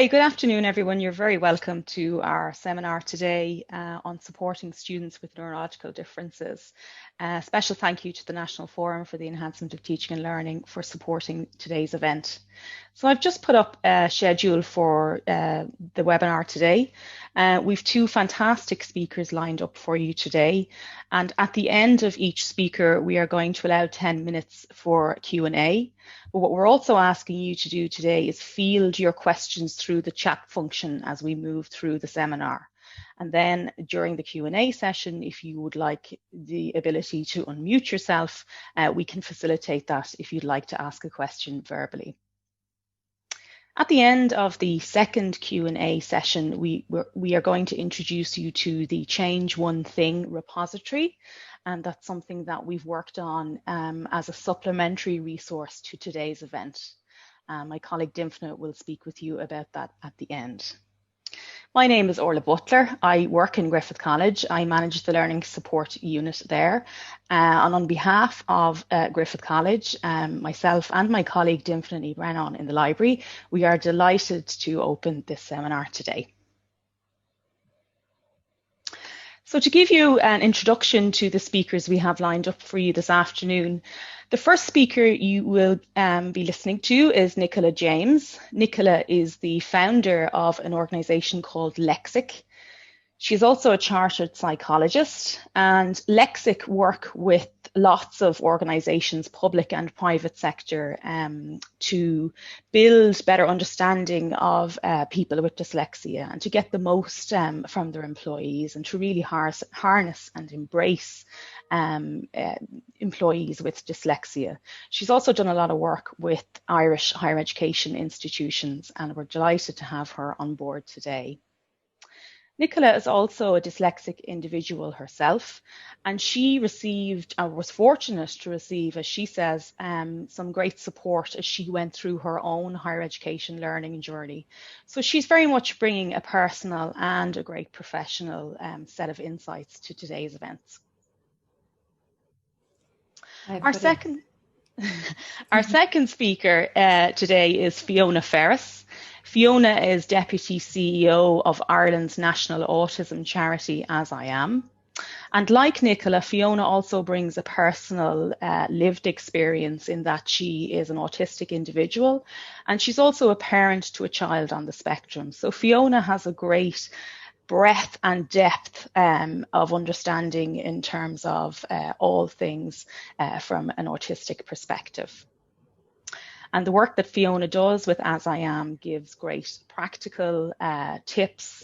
Hey, good afternoon, everyone. You're very welcome to our seminar today on supporting students with neurological differences. Special thank you to the National Forum for the Enhancement of Teaching and Learning for supporting today's event. So I've just put up a schedule for the webinar today. We've two fantastic speakers lined up for you today. And at the end of each speaker, we are going to allow 10 minutes for Q&A. But what we're also asking you to do today is field your questions through the chat function as we move through the seminar. And then during the Q&A session, if you would like the ability to unmute yourself, we can facilitate that if you'd like to ask a question verbally. At the end of the second Q&A session, we are going to introduce you to the Change One Thing repository. And that's something that we've worked on as a supplementary resource to today's event. My colleague Dimphne will speak with you about that at the end. My name is Orla Butler. I work in Griffith College. I manage the Learning Support Unit there. And on behalf of Griffith College, myself and my colleague Dimphne Bhraonain in the library, we are delighted to open this seminar today. So to give you an introduction to the speakers we have lined up for you this afternoon, the first speaker you will be listening to is Nicola James. Nicola is the founder of an organisation called Lexxic. She's also a chartered psychologist, and Lexxic work with lots of organisations, public and private sector, to build better understanding of people with dyslexia and to get the most from their employees and to really harness and embrace employees with dyslexia. She's also done a lot of work with Irish higher education institutions, and we're delighted to have her on board today. Nicola is also a dyslexic individual herself, and she received, or was fortunate to receive, as she says, some great support as she went through her own higher education learning journey. So she's very much bringing a personal and a great professional set of insights to today's events. Our second speaker today is Fiona Ferris. Fiona is Deputy CEO of Ireland's national autism charity AsIAm. And like Nicola, Fiona also brings a personal lived experience in that she is an autistic individual, and she's also a parent to a child on the spectrum. So Fiona has a great breadth and depth of understanding in terms of all things from an autistic perspective. And the work that Fiona does with AsIAm gives great practical tips,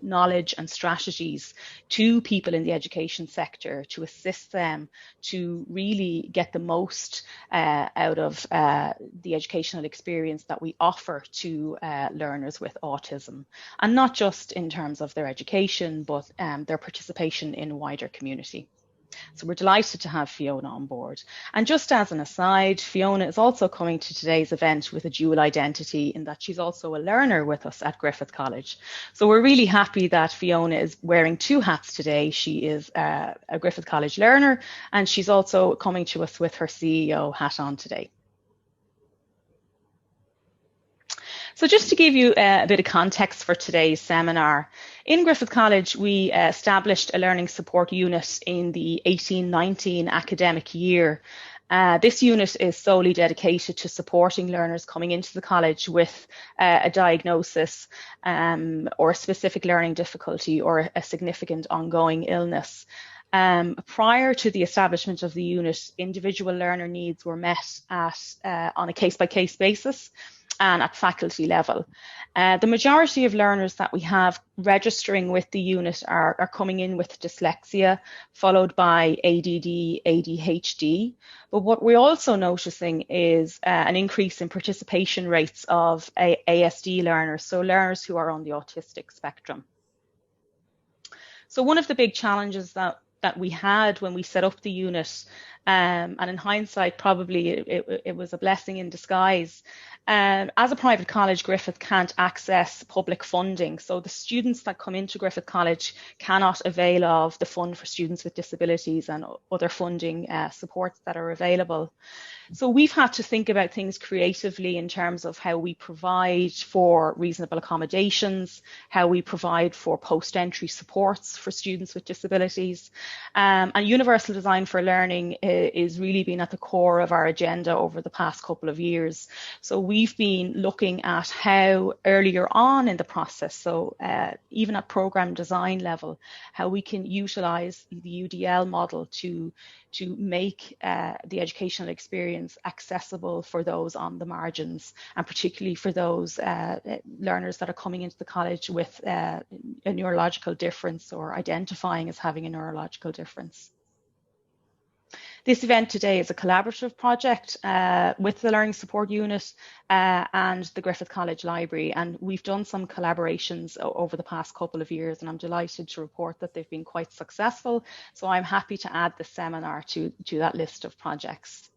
knowledge and strategies to people in the education sector to assist them to really get the most out of the educational experience that we offer to learners with autism. And not just in terms of their education, but their participation in wider community. So we're delighted to have Fiona on board. And just as an aside, Fiona is also coming to today's event with a dual identity in that she's also a learner with us at Griffith College. So we're really happy that Fiona is wearing two hats today. She is a Griffith College learner, and she's also coming to us with her CEO hat on today. So just to give you a bit of context for today's seminar, in Griffith College, we established a learning support unit in the 18-19 academic year. This unit is solely dedicated to supporting learners coming into the college with a diagnosis or a specific learning difficulty or a significant ongoing illness. Prior to the establishment of the unit, individual learner needs were met on a case-by-case basis and at faculty level. The majority of learners that we have registering with the unit are coming in with dyslexia, followed by ADD, ADHD. But what we're also noticing is an increase in participation rates of ASD learners, so learners who are on the autistic spectrum. So one of the big challenges that we had when we set up the unit And in hindsight, probably it was a blessing in disguise. As a private college, Griffith can't access public funding. So the students that come into Griffith College cannot avail of the Fund for Students with Disabilities and other funding supports that are available. So we've had to think about things creatively in terms of how we provide for reasonable accommodations, how we provide for post-entry supports for students with disabilities. And universal design for learning is really been at the core of our agenda over the past couple of years. So we've been looking at how earlier on in the process, so even at program design level, how we can utilize the UDL model to make the educational experience accessible for those on the margins, and particularly for those learners that are coming into the college with a neurological difference or identifying as having a neurological difference. This event today is a collaborative project with the Learning Support Unit and the Griffith College Library, and we've done some collaborations over the past couple of years, and I'm delighted to report that they've been quite successful. So I'm happy to add the seminar to that list of projects.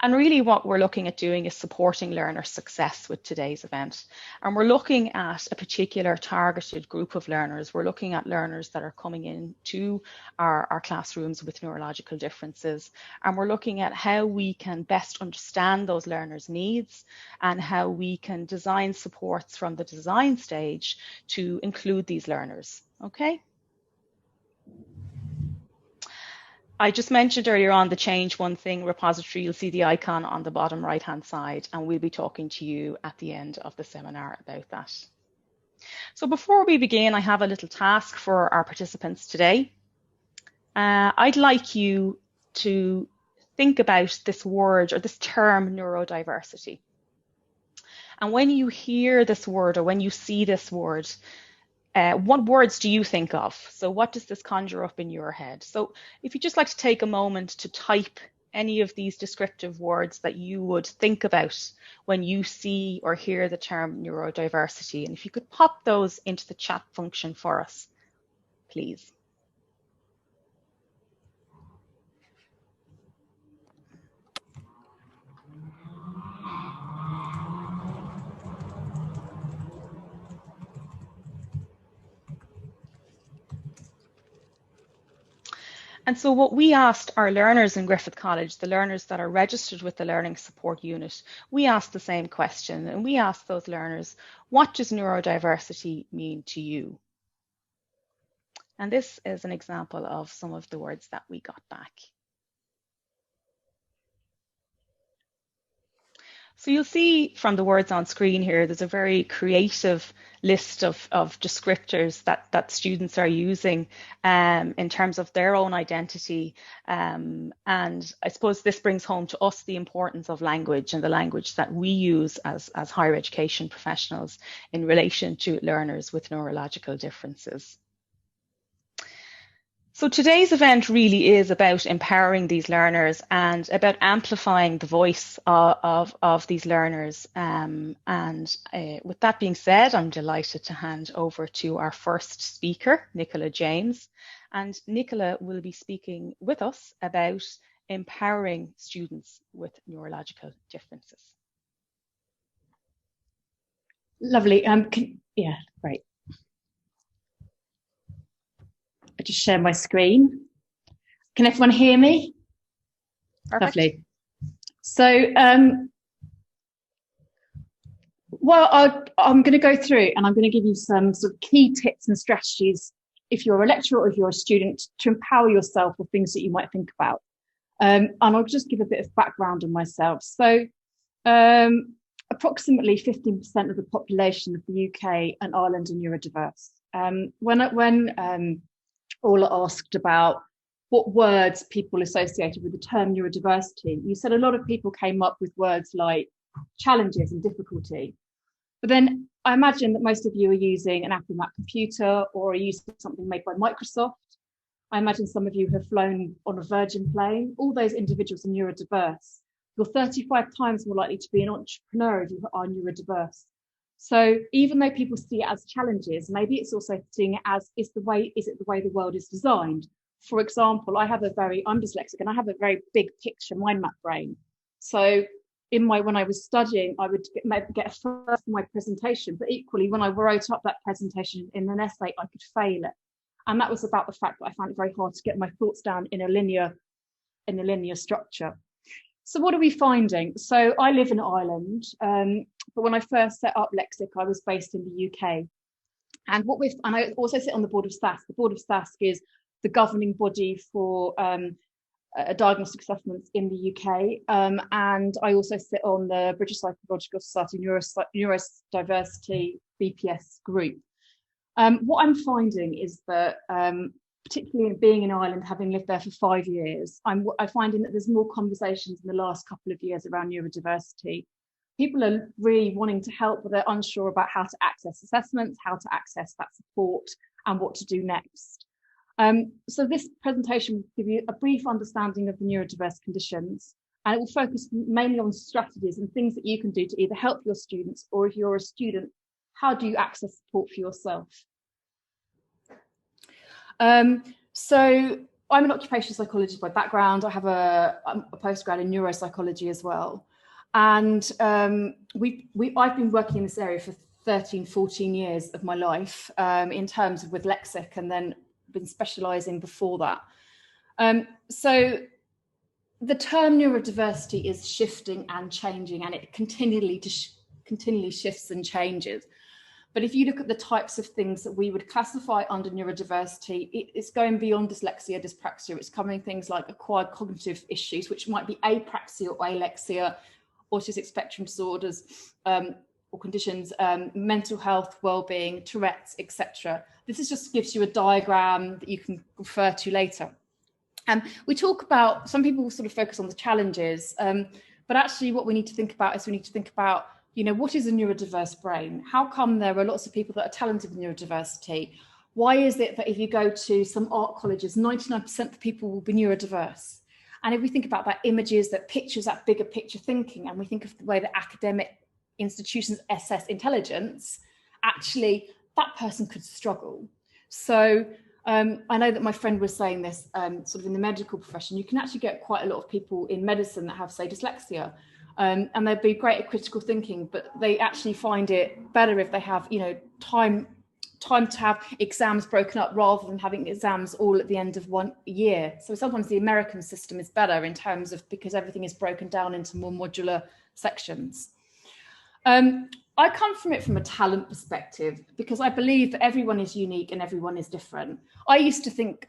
And really what we're looking at doing is supporting learner success with today's event. And we're looking at a particular targeted group of learners. We're looking at learners that are coming into our classrooms with neurological differences. And we're looking at how we can best understand those learners' needs and how we can design supports from the design stage to include these learners. Okay. I just mentioned earlier on the Change One Thing repository. You'll see the icon on the bottom right hand side, and we'll be talking to you at the end of the seminar about that. So before we begin, I have a little task for our participants today. I'd like you to think about this word or this term neurodiversity. And when you hear this word or when you see this word, what words do you think of? So what does this conjure up in your head? So if you'd just like to take a moment to type any of these descriptive words that you would think about when you see or hear the term neurodiversity, and if you could pop those into the chat function for us, please. And so what we asked our learners in Griffith College, the learners that are registered with the Learning Support Unit, we asked the same question, and we asked those learners, what does neurodiversity mean to you? And this is an example of some of the words that we got back. So you'll see from the words on screen here, there's a very creative list of descriptors that students are using in terms of their own identity. And I suppose this brings home to us the importance of language and the language that we use as higher education professionals in relation to learners with neurological differences. So today's event really is about empowering these learners and about amplifying the voice of these learners. With that being said, I'm delighted to hand over to our first speaker, Nicola James. And Nicola will be speaking with us about empowering students with neurological differences. Lovely. Yeah, great. I just share my screen. Can everyone hear me? Perfect. Lovely. So, I'm going to go through and I'm going to give you some sort of key tips and strategies if you're a lecturer or if you're a student to empower yourself with things that you might think about. And I'll just give a bit of background on myself. So, approximately 15% of the population of the UK and Ireland are neurodiverse. When Orla asked about what words people associated with the term neurodiversity, you said a lot of people came up with words like challenges and difficulty. But then I imagine that most of you are using an Apple Mac computer or are using something made by Microsoft. I imagine some of you have flown on a Virgin plane. All those individuals are neurodiverse. You're 35 times more likely to be an entrepreneur if you are neurodiverse. So even though people see it as challenges, maybe it's also seeing it as is it the way the world is designed? For example, I'm dyslexic and I have a very big picture mind map brain. So when I was studying, I would get a first for my presentation, but equally when I wrote up that presentation in an essay, I could fail it. And that was about the fact that I found it very hard to get my thoughts down in a linear structure. So what are we finding? So I live in Ireland, but when I first set up Lexxic, I was based in the UK. And I also sit on the board of SASC. The board of SASC is the governing body for diagnostic assessments in the UK. And I also sit on the British Psychological Society Neurodiversity BPS group. What I'm finding is that, particularly being in Ireland, having lived there for 5 years, I'm finding that there's more conversations in the last couple of years around neurodiversity. People are really wanting to help, but they're unsure about how to access assessments, how to access that support, and what to do next. So this presentation will give you a brief understanding of the neurodiverse conditions, and it will focus mainly on strategies and things that you can do to either help your students, or if you're a student, how do you access support for yourself? So I'm an occupational psychologist by background. I have a postgrad in neuropsychology as well. And I've been working in this area for 13, 14 years of my life in terms of with Lexxic, and then been specialising before that. So the term neurodiversity is shifting and changing, and it continually shifts and changes. But if you look at the types of things that we would classify under neurodiversity, it's going beyond dyslexia, dyspraxia. It's covering things like acquired cognitive issues, which might be apraxia or alexia, autistic spectrum disorders or conditions, mental health, well-being, Tourette's, etc. This just gives you a diagram that you can refer to later. We talk about, some people sort of focus on the challenges, but actually what we need to think about is what is a neurodiverse brain? How come there are lots of people that are talented with neurodiversity? Why is it that if you go to some art colleges, 99% of the people will be neurodiverse? And if we think about that images, that pictures, that bigger picture thinking, and we think of the way that academic institutions assess intelligence, actually that person could struggle. So I know that my friend was saying this, sort of in the medical profession, you can actually get quite a lot of people in medicine that have, say, dyslexia. And they'd be great at critical thinking, but they actually find it better if they have, time to have exams broken up rather than having exams all at the end of 1 year. So sometimes the American system is better in terms of, because everything is broken down into more modular sections. I come from it from a talent perspective, because I believe that everyone is unique and everyone is different. I used to think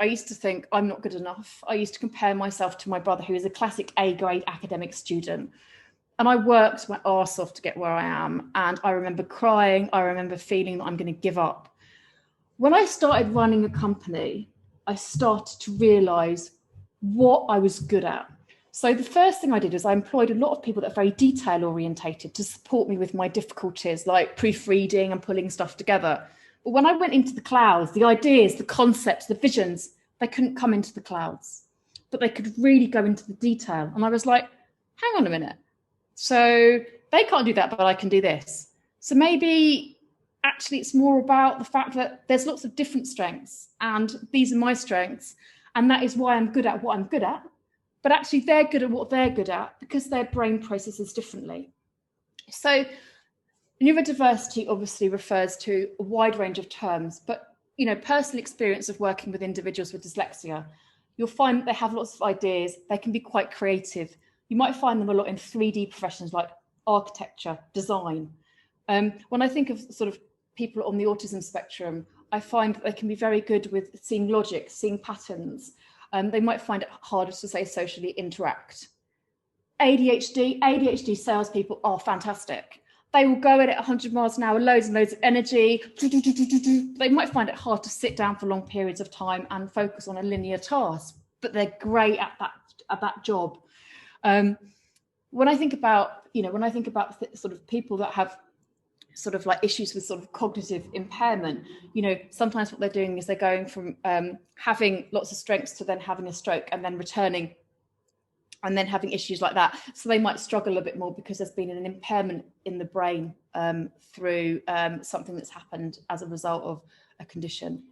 I'm not good enough. I used to compare myself to my brother, who is a classic A grade academic student. And I worked my arse off to get where I am. And I remember crying. I remember feeling that I'm going to give up. When I started running a company, I started to realize what I was good at. So the first thing I did is I employed a lot of people that are very detail orientated to support me with my difficulties, like proofreading and pulling stuff together. But when I went into the clouds, the ideas, the concepts, the visions, they couldn't come into the clouds, but they could really go into the detail. And I was like, hang on a minute. So they can't do that, but I can do this. So maybe actually it's more about the fact that there's lots of different strengths, and these are my strengths, and that is why I'm good at what I'm good at. But actually they're good at what they're good at because their brain processes differently. So neurodiversity obviously refers to a wide range of terms, but personal experience of working with individuals with dyslexia, you'll find that they have lots of ideas. They can be quite creative. You might find them a lot in 3D professions like architecture, design. When I think of sort of people on the autism spectrum, I find that they can be very good with seeing logic, seeing patterns. They might find it harder to, say, socially interact. ADHD salespeople are fantastic. They will go at it 100 miles an hour, loads and loads of energy. They might find it hard to sit down for long periods of time and focus on a linear task, but they're great at that job. When I think about sort of people that have sort of like issues with sort of cognitive impairment, sometimes what they're doing is they're going from having lots of strengths to then having a stroke and then returning and then having issues like that. So they might struggle a bit more because there's been an impairment in the brain through something that's happened as a result of a condition.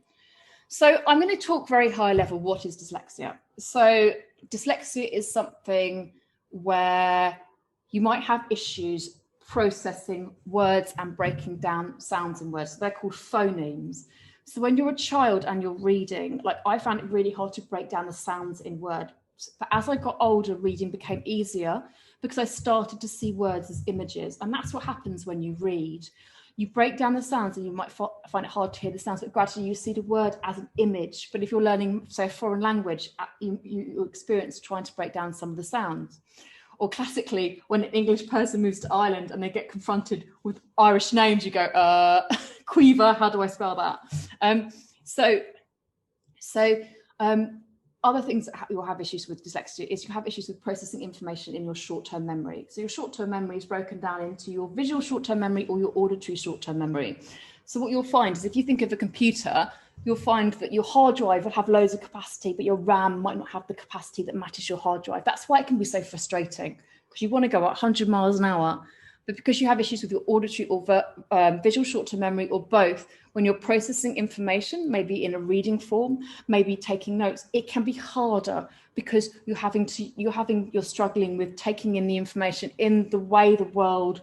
So I'm going to talk very high level. What is dyslexia? So dyslexia is something where you might have issues processing words and breaking down sounds in words. So they're called phonemes. So when you're a child and you're reading, like I found it really hard to break down the sounds in words. But as I got older, reading became easier because I started to see words as images. And that's what happens when you read. You break down the sounds and you might find it hard to hear the sounds, but gradually you see the word as an image. But if you're learning, say, a foreign language, you experience trying to break down some of the sounds. Or classically, when an English person moves to Ireland and they get confronted with Irish names, you go, Quiver, how do I spell that? Other things that you'll have issues with dyslexia is you have issues with processing information in your short-term memory. So your short-term memory is broken down into your visual short-term memory or your auditory short-term memory. So what you'll find is if you think of a computer, you'll find that your hard drive will have loads of capacity, but your RAM might not have the capacity that matches your hard drive. That's why it can be so frustrating, because you want to go at 100 miles an hour, but because you have issues with your auditory or visual short-term memory or both, when you're processing information, maybe in a reading form, maybe taking notes, it can be harder because you're struggling with taking in the information in the way the world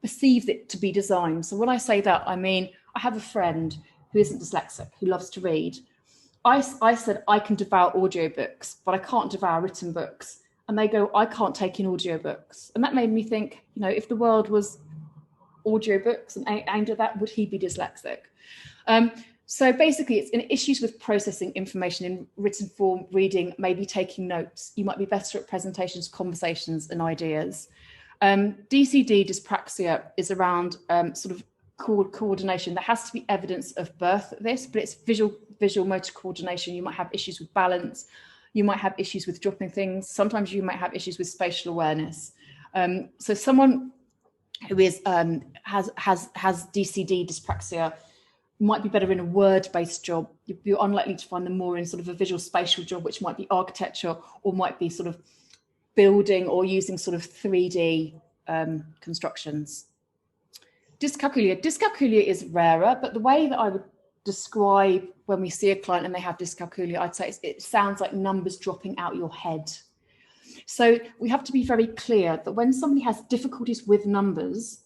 perceives it to be designed. So when I say that, I mean, I have a friend who isn't dyslexic, who loves to read. I said, I can devour audiobooks, but I can't devour written books. And they go, I can't take in audiobooks. And that made me think, if the world was audiobooks and aimed at that, would he be dyslexic? So basically, it's in issues with processing information in written form, reading, maybe taking notes. You might be better at presentations, conversations, and ideas. DCD, dyspraxia, is around sort of coordination. There has to be evidence of birth of this, but it's visual motor coordination. You might have issues with balance. You might have issues with dropping things. Sometimes you might have issues with spatial awareness. So someone who is has DCD, dyspraxia, might be better in a word-based job. You're unlikely to find them more in sort of a visual spatial job, which might be architecture or might be sort of building or using sort of 3D constructions. Dyscalculia is rarer, but the way that I would describe when we see a client and they have dyscalculia, I'd say it sounds like numbers dropping out your head. So we have to be very clear that when somebody has difficulties with numbers,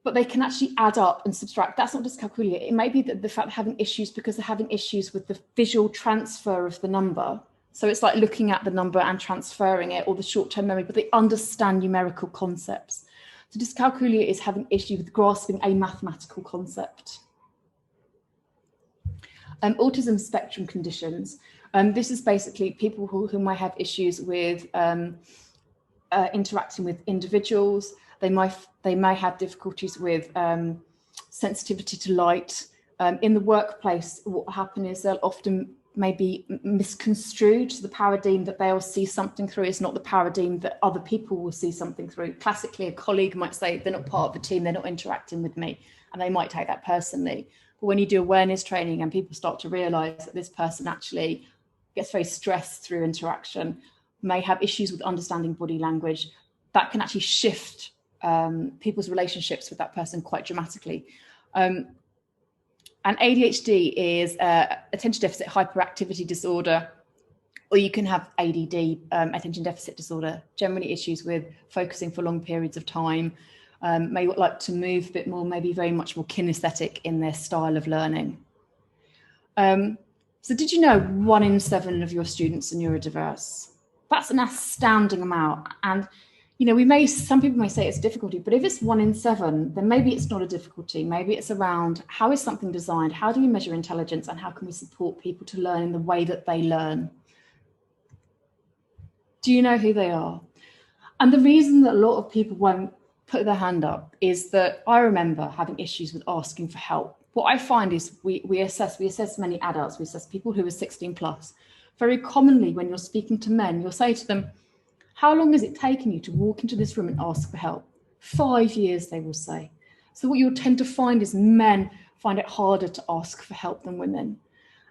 but they can actually add up and subtract, that's not dyscalculia. It may be that the fact they're having issues because they're having issues with the visual transfer of the number. So it's like looking at the number and transferring it, or the short-term memory, but they understand numerical concepts. So dyscalculia is having issue with grasping a mathematical concept. Autism spectrum conditions. This is basically people who might have issues with interacting with individuals. They may have difficulties with sensitivity to light. In the workplace, what will happen is they'll often maybe misconstrued. The paradigm that they'll see something through is not the paradigm that other people will see something through. Classically, a colleague might say, they're not part of the team, they're not interacting with me, and they might take that personally. But when you do awareness training and people start to realize that this person actually gets very stressed through interaction, may have issues with understanding body language, that can actually shift people's relationships with that person quite dramatically. And ADHD is attention deficit hyperactivity disorder, or you can have ADD, attention deficit disorder, generally issues with focusing for long periods of time, may like to move a bit more, maybe very much more kinesthetic in their style of learning. So did you know 1 in 7 of your students are neurodiverse? That's an astounding amount. And some people may say it's a difficulty, but if it's 1 in 7, then maybe it's not a difficulty. Maybe it's around how is something designed? How do we measure intelligence? And how can we support people to learn in the way that they learn? Do you know who they are? And the reason that a lot of people won't put their hand up is that I remember having issues with asking for help. What I find is we assess many adults, we assess people who are 16 plus. Very commonly when you're speaking to men, you'll say to them, how long has it taken you to walk into this room and ask for help? 5 years, they will say. So what you'll tend to find is men find it harder to ask for help than women.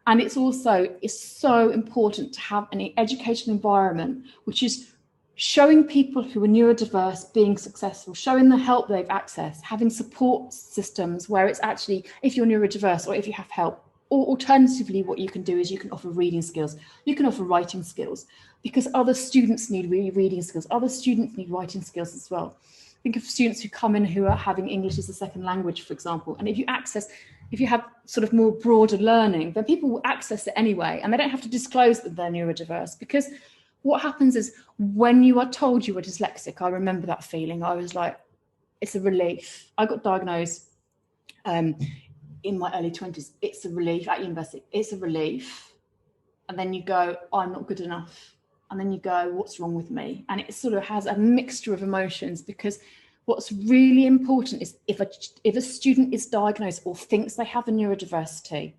And it's so important to have an educational environment which is showing people who are neurodiverse being successful, showing the help they've accessed, having support systems where it's actually, if you're neurodiverse or if you have help, Or alternatively, what you can do is you can offer reading skills, you can offer writing skills, because other students need reading skills, other students need writing skills as well. Think of students who come in who are having English as a second language, for example, and if you have sort of more broader learning, then people will access it anyway, and they don't have to disclose that they're neurodiverse, because what happens is when you are told you are dyslexic, I remember that feeling, I was like, it's a relief. I got diagnosed in my early 20s. It's a relief at university. It's a relief. And then you go, I'm not good enough. And then you go, what's wrong with me? And it sort of has a mixture of emotions, because what's really important is if a student is diagnosed or thinks they have a neurodiversity,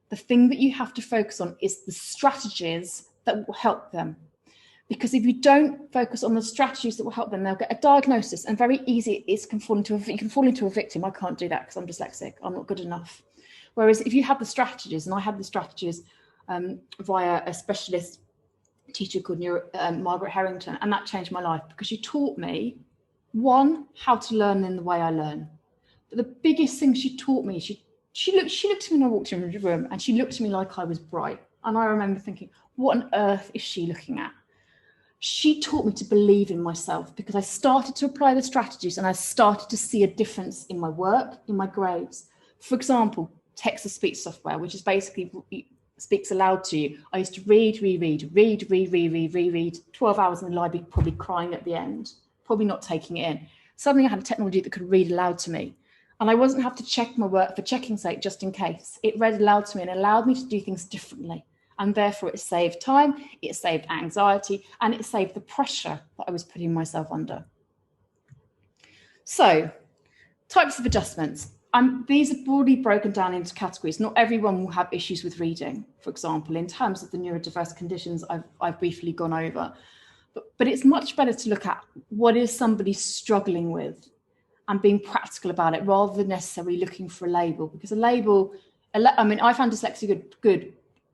the thing that you have to focus on is the strategies that will help them. Because if you don't focus on the strategies that will help them, they'll get a diagnosis, and very easy you can fall into a victim. I can't do that because I'm dyslexic. I'm not good enough. Whereas if you have the strategies, and I had the strategies via a specialist teacher called Margaret Harrington, and that changed my life, because she taught me, one, how to learn in the way I learn. But the biggest thing she taught me, she looked at me when I walked in the room, and she looked at me like I was bright. And I remember thinking, what on earth is she looking at? She taught me to believe in myself, because I started to apply the strategies and I started to see a difference in my work, in my grades. For example, text-to-speech software, which is basically speaks aloud to you. I used to read, 12 hours in the library, probably crying at the end, probably not taking it in. Suddenly I had a technology that could read aloud to me. And I wasn't have to check my work for checking's sake, just in case. It read aloud to me and allowed me to do things differently. And therefore it saved time, it saved anxiety, and it saved the pressure that I was putting myself under. So, types of adjustments. These are broadly broken down into categories. Not everyone will have issues with reading, for example, in terms of the neurodiverse conditions I've briefly gone over. But it's much better to look at what is somebody struggling with and being practical about it, rather than necessarily looking for a label. Because a label, I mean, I found dyslexia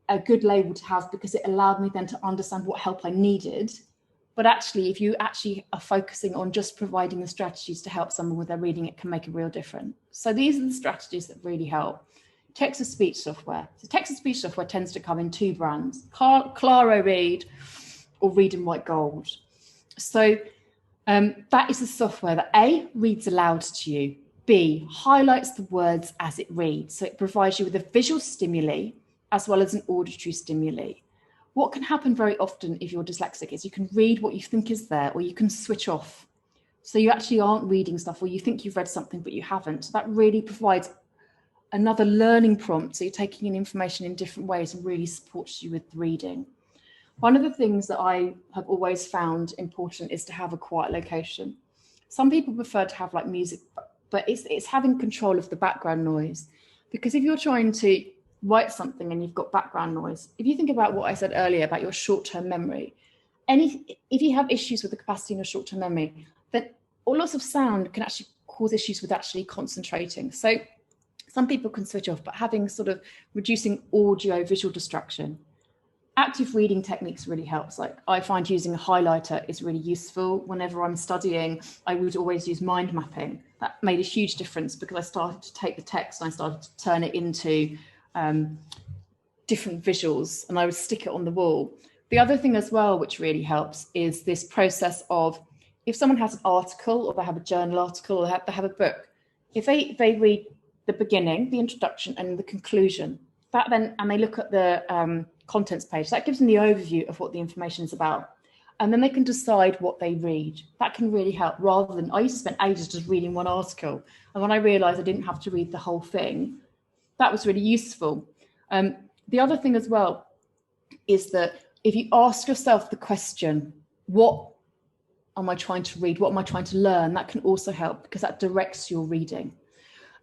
a good label to have, because it allowed me then to understand what help I needed. But actually, if you actually are focusing on just providing the strategies to help someone with their reading, it can make a real difference. So these are the strategies that really help. Text-to-speech software. So text-to-speech software tends to come in two brands, Claro Read or Read and Write Gold. So that is the software that A, reads aloud to you, B, highlights the words as it reads. So it provides you with a visual stimuli as well as an auditory stimuli. What can happen very often if you're dyslexic is you can read what you think is there, or you can switch off. So you actually aren't reading stuff, or you think you've read something, but you haven't. So that really provides another learning prompt. So you're taking in information in different ways and really supports you with reading. One of the things that I have always found important is to have a quiet location. Some people prefer to have like music, but it's having control of the background noise. Because if you're trying to write something and you've got background noise, if you think about what I said earlier about your short-term memory, if you have issues with the capacity in your short-term memory, then lots of sound can actually cause issues with actually concentrating. So some people can switch off, but having sort of reducing audio visual distraction. Active reading techniques really helps. Like I find using a highlighter is really useful. Whenever I'm studying, I would always use mind mapping. That made a huge difference, because I started to take the text and I started to turn it into different visuals, and I would stick it on the wall. The other thing as well, which really helps, is this process of, if someone has an article, or they have a journal article, or they have a book, if they read the beginning, the introduction, and the conclusion, that then, and they look at the contents page, that gives them the overview of what the information is about. And then they can decide what they read. That can really help, rather than, I used to spend ages just reading one article. And when I realized I didn't have to read the whole thing, that was really useful. The other thing as well is that if you ask yourself the question, what am I trying to read? What am I trying to learn? That can also help, because that directs your reading.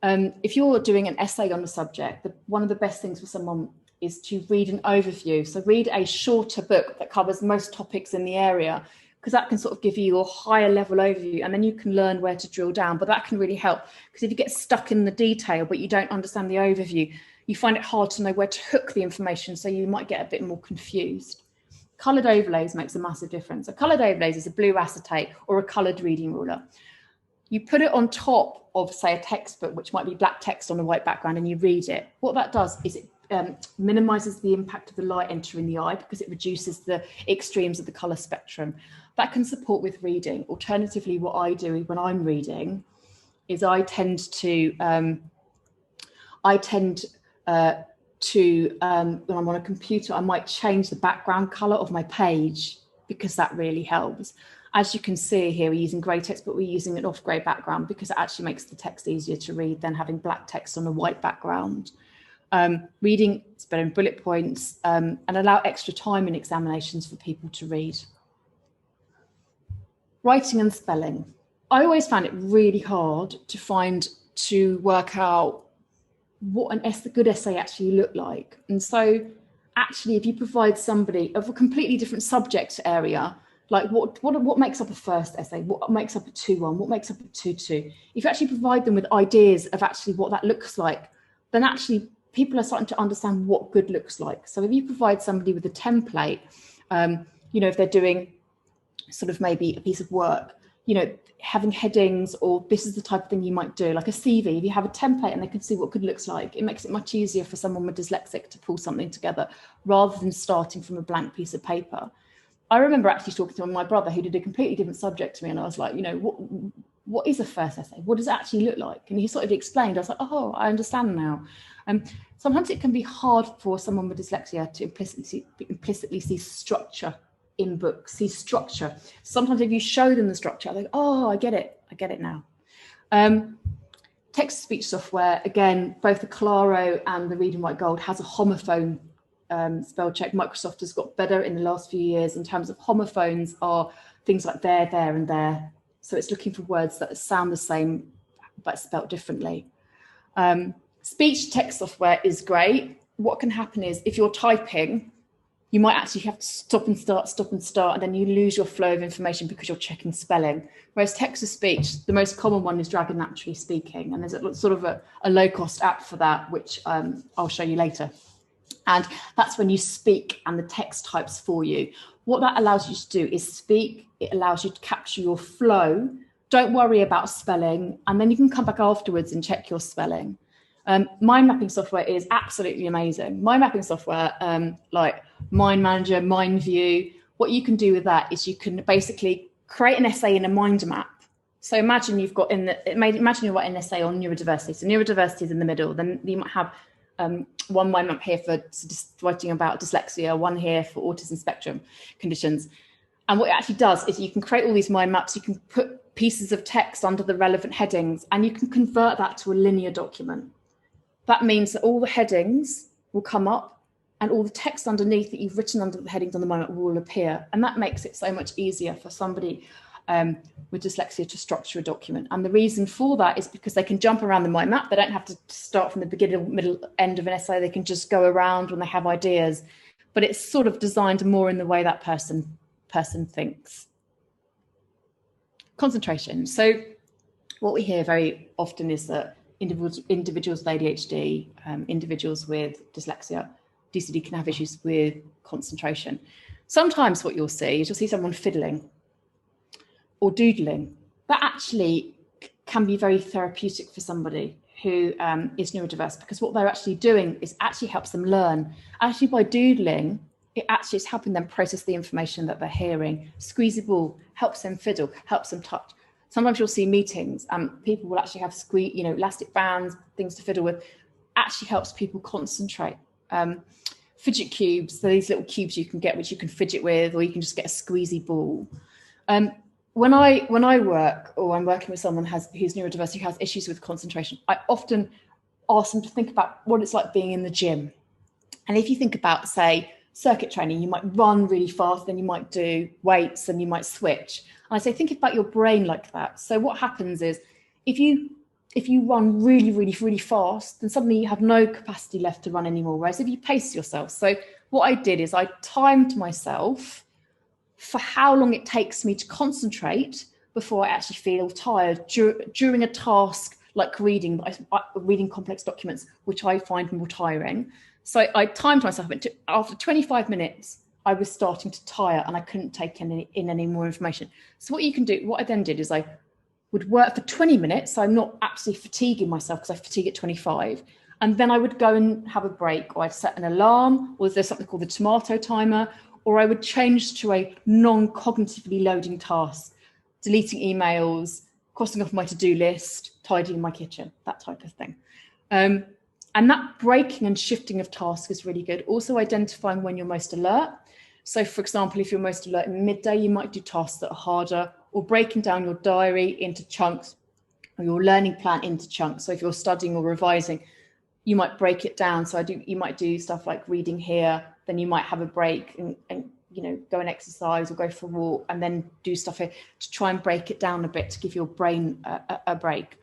If you're doing an essay on the subject, one of the best things for someone is to read an overview. So read a shorter book that covers most topics in the area, because that can sort of give you a higher level overview, and then you can learn where to drill down. But that can really help, because if you get stuck in the detail but you don't understand the overview, you find it hard to know where to hook the information, so you might get a bit more confused. Coloured overlays makes a massive difference. A coloured overlays is a blue acetate or a coloured reading ruler. You put it on top of, say, a textbook, which might be black text on a white background, and you read it. What that does is it minimizes the impact of the light entering the eye because it reduces the extremes of the color spectrum. That can support with reading. Alternatively, what I do when I'm reading is I tend to when I'm on a computer, I might change the background color of my page because that really helps. As you can see here, we're using grey text, but we're using an off-grey background because it actually makes the text easier to read than having black text on a white background. Reading is better in bullet points, and allow extra time in examinations for people to read. Writing and spelling. I always found it really hard to work out what a good essay actually looked like. And so actually, if you provide somebody of a completely different subject area, like what makes up a first essay, what makes up a 2-1, what makes up a 2-2, if you actually provide them with ideas of actually what that looks like, then actually people are starting to understand what good looks like. So if you provide somebody with a template, if they're doing sort of maybe a piece of work, having headings, or this is the type of thing you might do, like a CV, if you have a template and they can see what good looks like, it makes it much easier for someone with dyslexic to pull something together rather than starting from a blank piece of paper. I remember actually talking to my brother who did a completely different subject to me, and I was like, what is a first essay? What does it actually look like? And he sort of explained. I was like, oh, I understand now. Sometimes it can be hard for someone with dyslexia to implicitly see structure in books, see structure. Sometimes if you show them the structure, they're like, oh, I get it now. Text-to-speech software, again, both the Claro and the Read and Write Gold has a homophone spell check. Microsoft has got better in the last few years in terms of homophones are things like there, and there. So it's looking for words that sound the same but spelt differently. Speech text software is great. What can happen is if you're typing, you might actually have to stop and start, and then you lose your flow of information because you're checking spelling. Whereas text-to-speech, the most common one is Dragon Naturally Speaking, and there's a sort of a low-cost app for that, which I'll show you later. And that's when you speak and the text types for you. What that allows you to do is speak. It allows you to capture your flow. Don't worry about spelling, and then you can come back afterwards and check your spelling. Mind mapping software is absolutely amazing. Mind mapping software, like Mind Manager, Mind View, what you can do with that is you can basically create an essay in a mind map. So imagine you've got imagine you're writing an essay on neurodiversity. So neurodiversity is in the middle. Then you might have one mind map here for writing about dyslexia, one here for autism spectrum conditions. And what it actually does is you can create all these mind maps. You can put pieces of text under the relevant headings, and you can convert that to a linear document. That means that all the headings will come up and all the text underneath that you've written under the headings on the mind map will appear. And that makes it so much easier for somebody with dyslexia to structure a document. And the reason for that is because they can jump around the mind map. They don't have to start from the beginning, middle, end of an essay. They can just go around when they have ideas. But it's sort of designed more in the way that person thinks. Concentration. So what we hear very often is that individuals with ADHD, individuals with dyslexia, DCD can have issues with concentration. Sometimes what you'll see someone fiddling or doodling. That actually can be very therapeutic for somebody who is neurodiverse, because what they're actually doing is actually helps them learn. Actually, by doodling, it actually is helping them process the information that they're hearing. Squeezy ball helps them fiddle, helps them touch. Sometimes you'll see meetings and people will actually have elastic bands, things to fiddle with. Actually helps people concentrate. Fidget cubes, so these little cubes you can get which you can fidget with, or you can just get a squeezy ball. When I work, or I'm working with someone who's neurodiverse, who has issues with concentration, I often ask them to think about what it's like being in the gym. And if you think about, say, circuit training, you might run really fast, then you might do weights, and you might switch. And I say, think about your brain like that. So what happens is, if you run really, really, really fast, then suddenly you have no capacity left to run anymore. Whereas if you pace yourself, so what I did is I timed myself for how long it takes me to concentrate before I actually feel tired during a task like reading complex documents, which I find more tiring. So I timed myself, but after 25 minutes, I was starting to tire and I couldn't take in any more information. So what I then did is I would work for 20 minutes. So I'm not absolutely fatiguing myself, because I fatigue at 25. And And then I would go and have a break, or I'd set an alarm, or there's something called the tomato timer, or I would change to a non-cognitively loading task, deleting emails, crossing off my to-do list, tidying my kitchen, that type of thing. And that breaking and shifting of tasks is really good. Also identifying when you're most alert. So for example, if you're most alert in midday, you might do tasks that are harder, or breaking down your diary into chunks, or your learning plan into chunks. So if you're studying or revising, you might break it down. So you might do stuff like reading here, then you might have a break and go and exercise or go for a walk, and then do stuff here to try and break it down a bit to give your brain a break.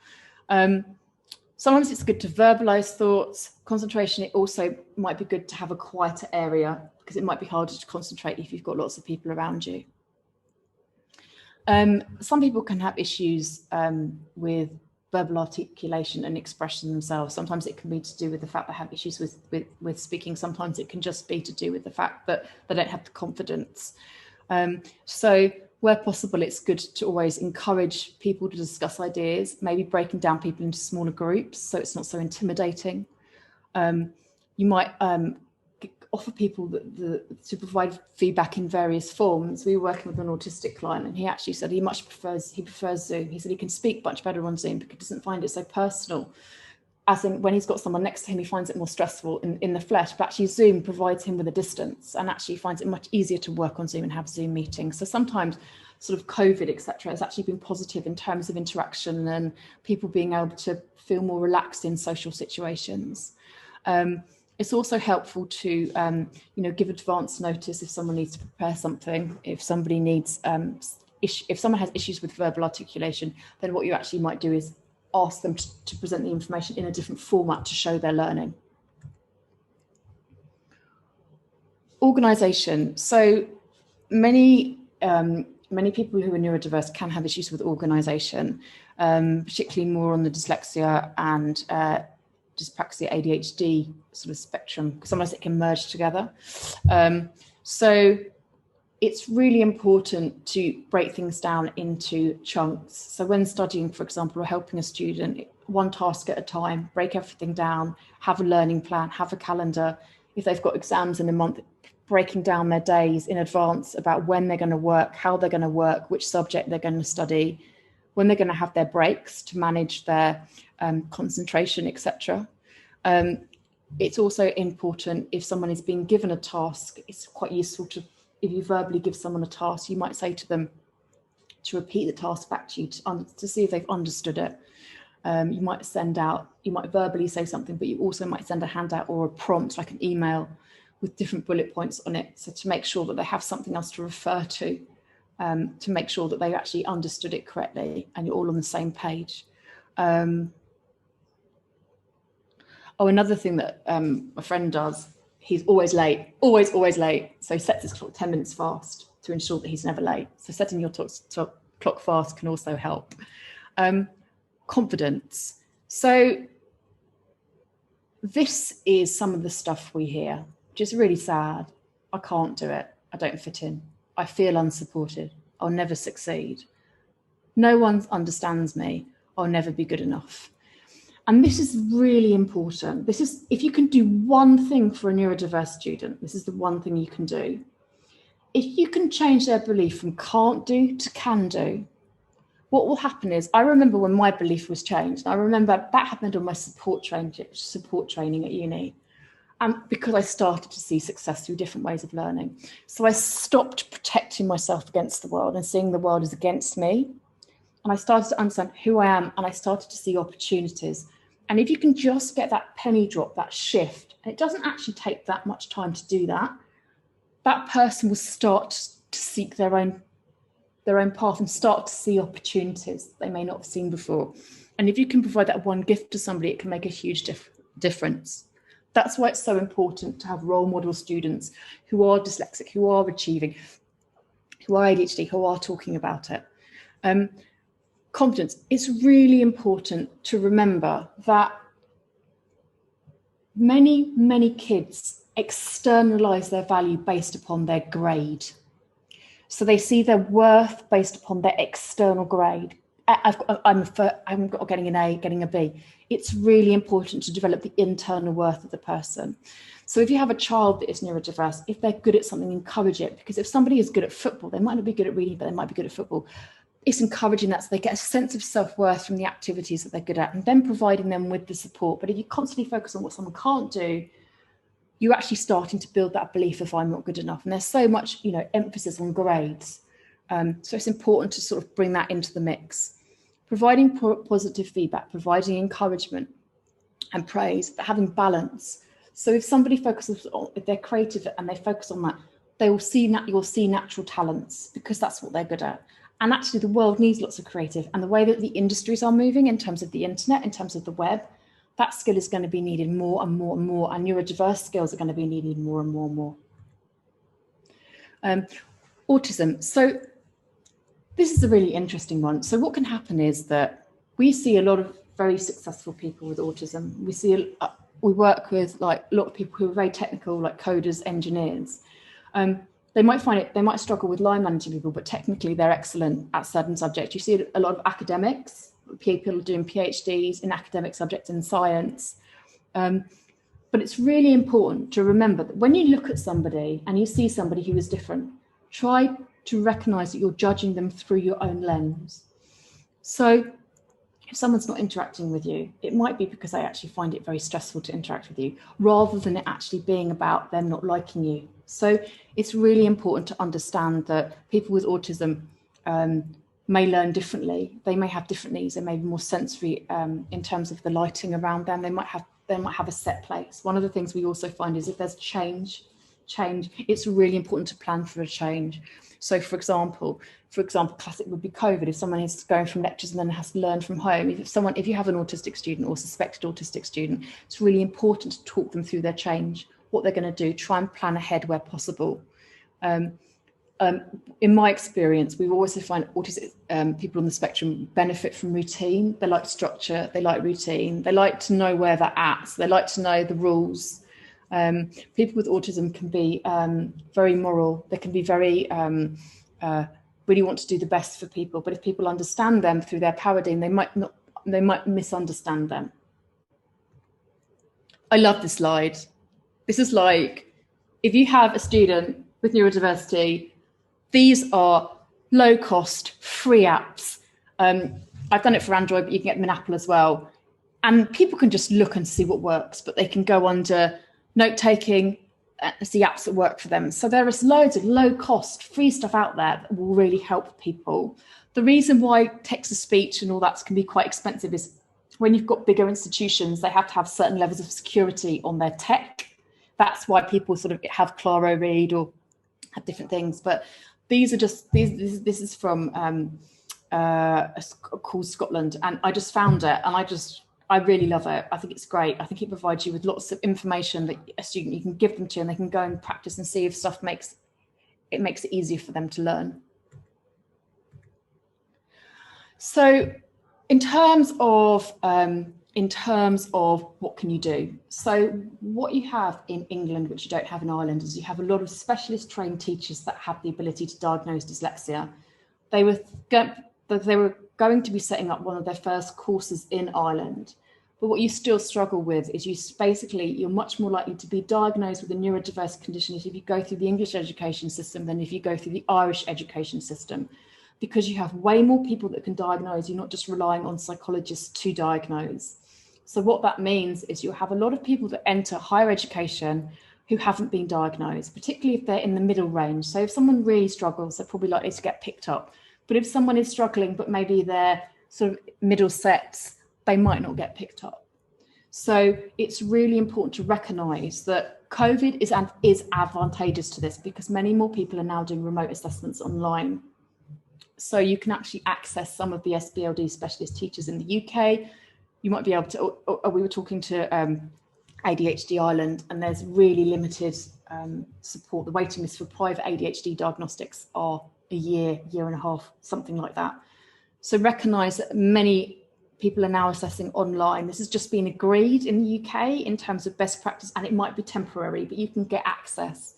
Sometimes it's good to verbalize thoughts. Concentration, it also might be good to have a quieter area, because it might be harder to concentrate if you've got lots of people around you. Some people can have issues with verbal articulation and expression themselves. Sometimes it can be to do with the fact they have issues with speaking. Sometimes it can just be to do with the fact that they don't have the confidence. So where possible, it's good to always encourage people to discuss ideas, maybe breaking down people into smaller groups so it's not so intimidating. You might offer people to provide feedback in various forms. We were working with an autistic client, and he actually said he prefers Zoom. He said he can speak much better on Zoom because he doesn't find it so personal. As in, when he's got someone next to him, he finds it more stressful in the flesh, but actually Zoom provides him with a distance, and actually finds it much easier to work on Zoom and have Zoom meetings. So sometimes sort of COVID, etc., has actually been positive in terms of interaction and people being able to feel more relaxed in social situations. It's also helpful to, give advance notice if someone needs to prepare something. If somebody needs, if someone has issues with verbal articulation, then what you actually might do is ask them to present the information in a different format to show their learning. Organisation. So many people who are neurodiverse can have issues with organisation, particularly more on the dyslexia and dyspraxia, ADHD sort of spectrum, because sometimes it can merge together. So it's really important to break things down into chunks. So when studying, for example, or helping a student, one task at a time, break everything down, have a learning plan, have a calendar. If they've got exams in a month, breaking down their days in advance about when they're going to work, how they're going to work, which subject they're going to study, when they're going to have their breaks to manage their concentration, etc. It's also important if someone is being given a task, it's quite useful to, if you verbally give someone a task, you might say to them to repeat the task back to you to see if they've understood it. You might verbally say something, but you also might send a handout or a prompt, like an email with different bullet points on it. So to make sure that they have something else to refer to make sure that they actually understood it correctly and you're all on the same page. Another thing that a friend does, he's always late, always late. So he sets his clock 10 minutes fast to ensure that he's never late. So setting your clock fast can also help. Confidence. So this is some of the stuff we hear, which is really sad. I can't do it. I don't fit in. I feel unsupported. I'll never succeed. No one understands me. I'll never be good enough. And this is really important. This is, if you can do one thing for a neurodiverse student, this is the one thing you can do. If you can change their belief from can't do to can do, what will happen is, I remember when my belief was changed. I remember that happened on my support training at uni. And because I started to see success through different ways of learning. So I stopped protecting myself against the world and seeing the world as against me. And I started to understand who I am, and I started to see opportunities. And if you can just get that penny drop, that shift, and it doesn't actually take that much time to do that, that person will start to seek their own path and start to see opportunities they may not have seen before. And if you can provide that one gift to somebody, it can make a huge difference. That's why it's so important to have role model students who are dyslexic, who are achieving, who are ADHD, who are talking about it. Confidence. It's really important to remember that many kids externalize their value based upon their grade. So they see their worth based upon their external grade. I'm got getting an A, getting a B. It's really important to develop the internal worth of the person. So if you have a child that is neurodiverse, if they're good at something, encourage it. Because if somebody is good at football, they might not be good at reading, but they might be good at football. It's encouraging that so they get a sense of self-worth from the activities that they're good at, and then providing them with the support. But if you constantly focus on what someone can't do, you're actually starting to build that belief of I'm not good enough. And there's so much, emphasis on grades. So it's important to sort of bring that into the mix. Providing positive feedback, providing encouragement and praise, but having balance. So if somebody focuses on, if they're creative and they focus on that, you'll see natural talents because that's what they're good at. And actually the world needs lots of creative, and the way that the industries are moving in terms of the internet, in terms of the web, that skill is going to be needed more and more and more, and neurodiverse skills are going to be needed more and more and more. Autism. So this is a really interesting one. So what can happen is that we see a lot of very successful people with autism. We work with like a lot of people who are very technical, like coders, engineers. They might struggle with line managing people, but technically they're excellent at certain subjects. You see a lot of academics, people doing PhDs in academic subjects in science. But it's really important to remember that when you look at somebody and you see somebody who is different, try to recognize that you're judging them through your own lens. So if someone's not interacting with you, it might be because they actually find it very stressful to interact with you, rather than it actually being about them not liking you. So it's really important to understand that people with autism may learn differently. They may have different needs. They may be more sensory in terms of the lighting around them. They might have a set place. One of the things we also find is if there's change, it's really important to plan for a change. So for example, classic would be COVID. If someone is going from lectures and then has to learn from home, if you have an autistic student or suspected autistic student, it's really important to talk them through their change, what they're going to do, try and plan ahead where possible. In my experience, we always find autistic people on the spectrum benefit from routine. They like structure, they like routine, they like to know where they're at, so they like to know the rules. People with autism can be very moral. They can be very really want to do the best for people. But if people understand them through their paradigm, they might misunderstand them. I love this slide. This is like, if you have a student with neurodiversity, these are low-cost, free apps. I've done it for Android, but you can get them in Apple as well. And people can just look and see what works, but they can go under note-taking, see apps that work for them. So there is loads of low-cost, free stuff out there that will really help people. The reason why text-to-speech and all that can be quite expensive is when you've got bigger institutions, they have to have certain levels of security on their tech. That's why people sort of have Claro Read or have different things. But these are just, this is from called Scotland, and I just found it, and I really love it. I think it's great. I think it provides you with lots of information that a student, you can give them to, and they can go and practice and see if stuff makes it easier for them to learn. So in terms of what can you do? So what you have in England, which you don't have in Ireland, is you have a lot of specialist trained teachers that have the ability to diagnose dyslexia. They were going to be setting up one of their first courses in Ireland. But what you still struggle with is you're much more likely to be diagnosed with a neurodiverse condition if you go through the English education system than if you go through the Irish education system, because you have way more people that can diagnose. You're not just relying on psychologists to diagnose. So what that means is you have a lot of people that enter higher education who haven't been diagnosed, particularly if they're in the middle range. So if someone really struggles, they're probably likely to get picked up. But if someone is struggling, but maybe they're sort of middle sets, they might not get picked up. So it's really important to recognise that COVID is advantageous to this, because many more people are now doing remote assessments online. So you can actually access some of the SBLD specialist teachers in the UK. You might be able to, we were talking to ADHD Ireland, and there's really limited support. The waiting list for private ADHD diagnostics are a year and a half, something like that. So recognise that many people are now assessing online. This has just been agreed in the UK in terms of best practice, and it might be temporary, but you can get access.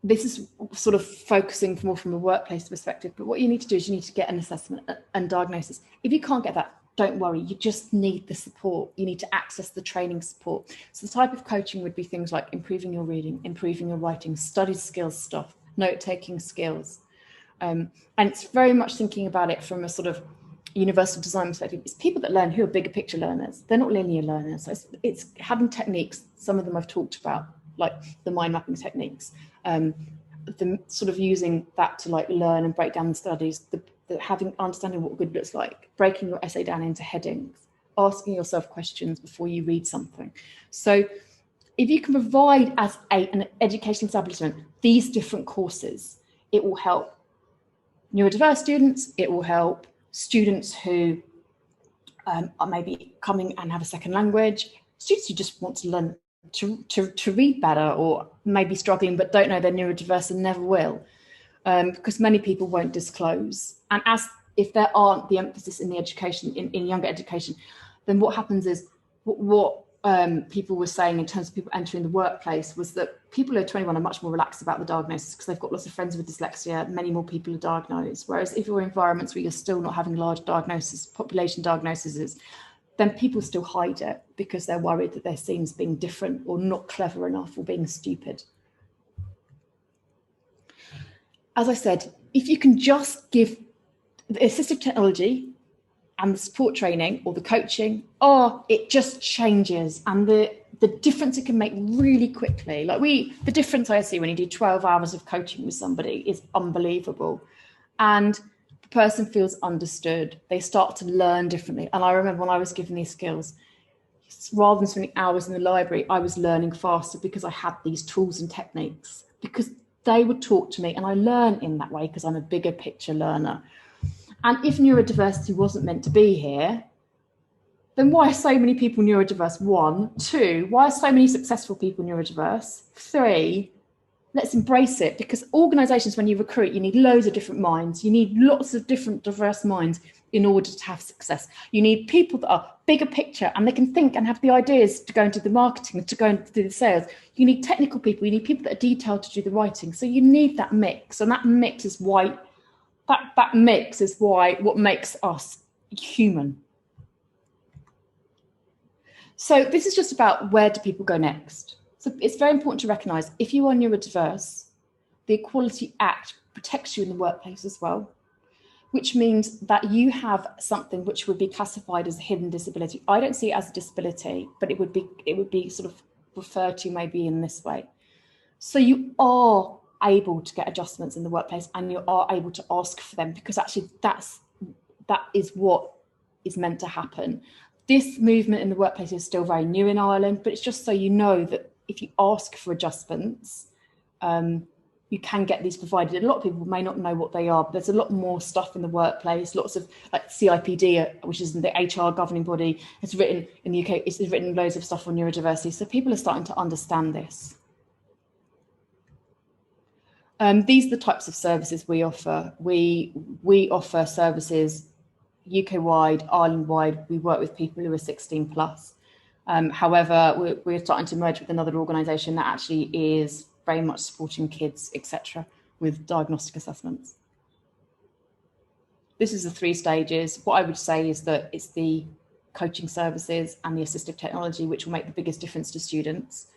this is sort of focusing more from a workplace perspective, but what you need to do is you need to get an assessment and diagnosis. If you can't get that, don't worry, you just need the support. You need to access the training support. So the type of coaching would be things like improving your reading, improving your writing, study skills stuff, note-taking skills. And it's very much thinking about it from a sort of universal design perspective. It's people that learn who are bigger picture learners. They're not linear learners. So it's having techniques, some of them I've talked about, like the mind mapping techniques, the sort of using that to like learn and break down the studies, the having understanding what good looks like, breaking your essay down into headings, asking yourself questions before you read something. So if you can provide as an education establishment these different courses, it will help neurodiverse students, it will help students who are maybe coming and have a second language, students who just want to learn to read better, or maybe struggling but don't know they're neurodiverse and never will, because many people won't disclose. And as if there aren't the emphasis in the education, in younger education, then what happens is what people were saying in terms of people entering the workplace was that people who are 21 are much more relaxed about the diagnosis because they've got lots of friends with dyslexia, many more people are diagnosed. Whereas if you're in environments where you're still not having large diagnosis, population diagnoses, then people still hide it because they're worried that they're seen as being different or not clever enough or being stupid. As I said, if you can just give the assistive technology and the support training or the coaching, it just changes. And the difference it can make really quickly. Like the difference I see when you do 12 hours of coaching with somebody is unbelievable. And the person feels understood. They start to learn differently. And I remember when I was given these skills, rather than spending hours in the library, I was learning faster because I had these tools and techniques, because they would talk to me and I learn in that way because I'm a bigger picture learner. And if neurodiversity wasn't meant to be here, then why are so many people neurodiverse? 1, 2, why are so many successful people neurodiverse? 3, let's embrace it, because organisations, when you recruit, you need loads of different minds. You need lots of different diverse minds in order to have success. You need people that are bigger picture and they can think and have the ideas to go into the marketing, to go into the sales. You need technical people. You need people that are detailed to do the writing. So you need that mix, and that mix is why what makes us human. So this is just about where do people go next. So it's very important to recognise if you are neurodiverse, the Equality Act protects you in the workplace as well, which means that you have something which would be classified as a hidden disability. I don't see it as a disability, but it would be sort of referred to maybe in this way. So you are able to get adjustments in the workplace and you are able to ask for them, because actually that is what is meant to happen. This movement in the workplace is still very new in Ireland, but it's just so you know that if you ask for adjustments, you can get these provided. A lot of people may not know what they are, but there's a lot more stuff in the workplace. Lots of like CIPD, which is the HR governing body, has written in the UK, it's written loads of stuff on neurodiversity. So people are starting to understand this. These are the types of services we offer. We offer services UK-wide, Ireland-wide. We work with people who are 16 plus. However, we're starting to merge with another organisation that actually is very much supporting kids, etc., with diagnostic assessments. This is the 3 stages. What I would say is that it's the coaching services and the assistive technology which will make the biggest difference to students,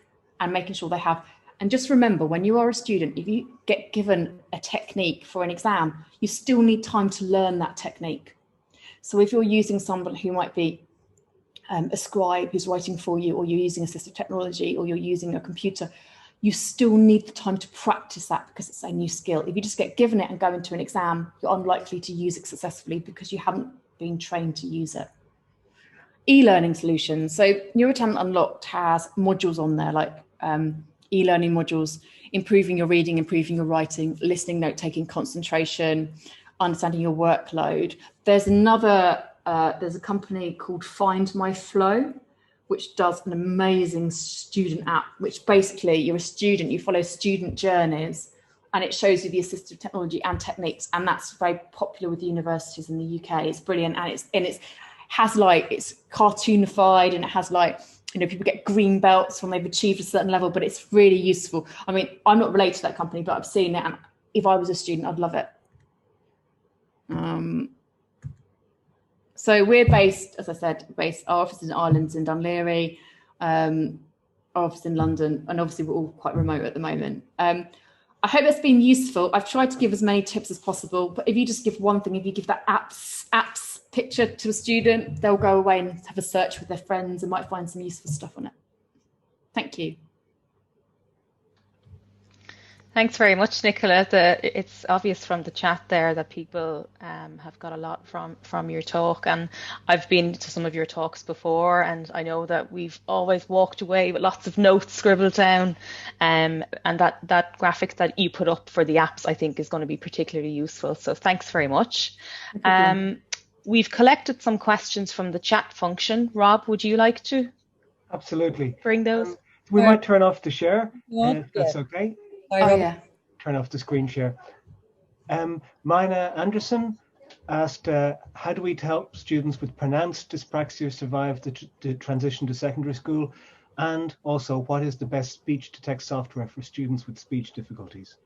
and making sure they have. And just remember, when you are a student, if you get given a technique for an exam, you still need time to learn that technique. So if you're using someone who might be a scribe who's writing for you, or you're using assistive technology, or you're using a computer, you still need the time to practice that because it's a new skill. If you just get given it and go into an exam, you're unlikely to use it successfully because you haven't been trained to use it. E-learning solutions. So Neurotalent Unlocked has modules on there, like e-learning modules, improving your reading, improving your writing, listening, note-taking, concentration, understanding your workload. There's a company called Find My Flow, which does an amazing student app, which basically you're a student, you follow student journeys, and it shows you the assistive technology and techniques, and that's very popular with universities in the UK. It's brilliant, and it's cartoonified, and it has like people get green belts when they've achieved a certain level, but it's really useful. I mean, I'm not related to that company, but I've seen it, and if I was a student, I'd love it. So we're based, as I said, our office in Ireland's in Dunleary, our office in London, and obviously we're all quite remote at the moment. I hope that's been useful. I've tried to give as many tips as possible, but if you just give one thing, if you give that apps picture to a student, they'll go away and have a search with their friends and might find some useful stuff on it. Thank you. Thanks very much, Nicola. It's obvious from the chat there that people have got a lot from your talk, and I've been to some of your talks before, and I know that we've always walked away with lots of notes scribbled down, and that graphic that you put up for the apps, I think, is going to be particularly useful. So thanks very much. We've collected some questions from the chat function. Rob, would you like to? Absolutely. Bring those? We might turn off the share, if that's okay. Oh, yeah. Turn off the screen share. Mina Anderson asked, how do we help students with pronounced dyspraxia survive the transition to secondary school? And also, what is the best speech-to-text software for students with speech difficulties?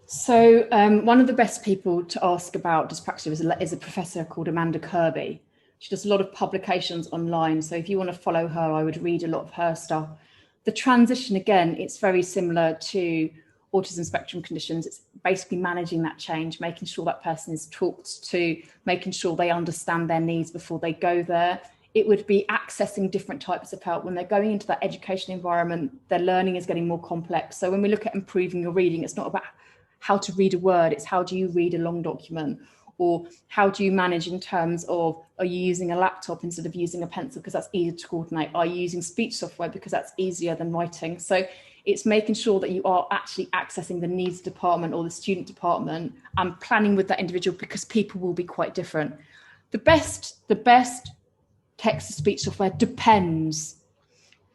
So one of the best people to ask about dyspraxia is a professor called Amanda Kirby. She does a lot of publications online. So if you want to follow her, I would read a lot of her stuff. The transition, again, it's very similar to autism spectrum conditions. It's basically managing that change, making sure that person is talked to, making sure they understand their needs before they go there. It would be accessing different types of help. When they're going into that education environment, their learning is getting more complex. So when we look at improving your reading, it's not about how to read a word, it's how do you read a long document, or how do you manage in terms of, are you using a laptop instead of using a pencil because that's easier to coordinate? Are you using speech software because that's easier than writing? So it's making sure that you are actually accessing the needs department or the student department and planning with that individual, because people will be quite different. The best text-to-speech software depends.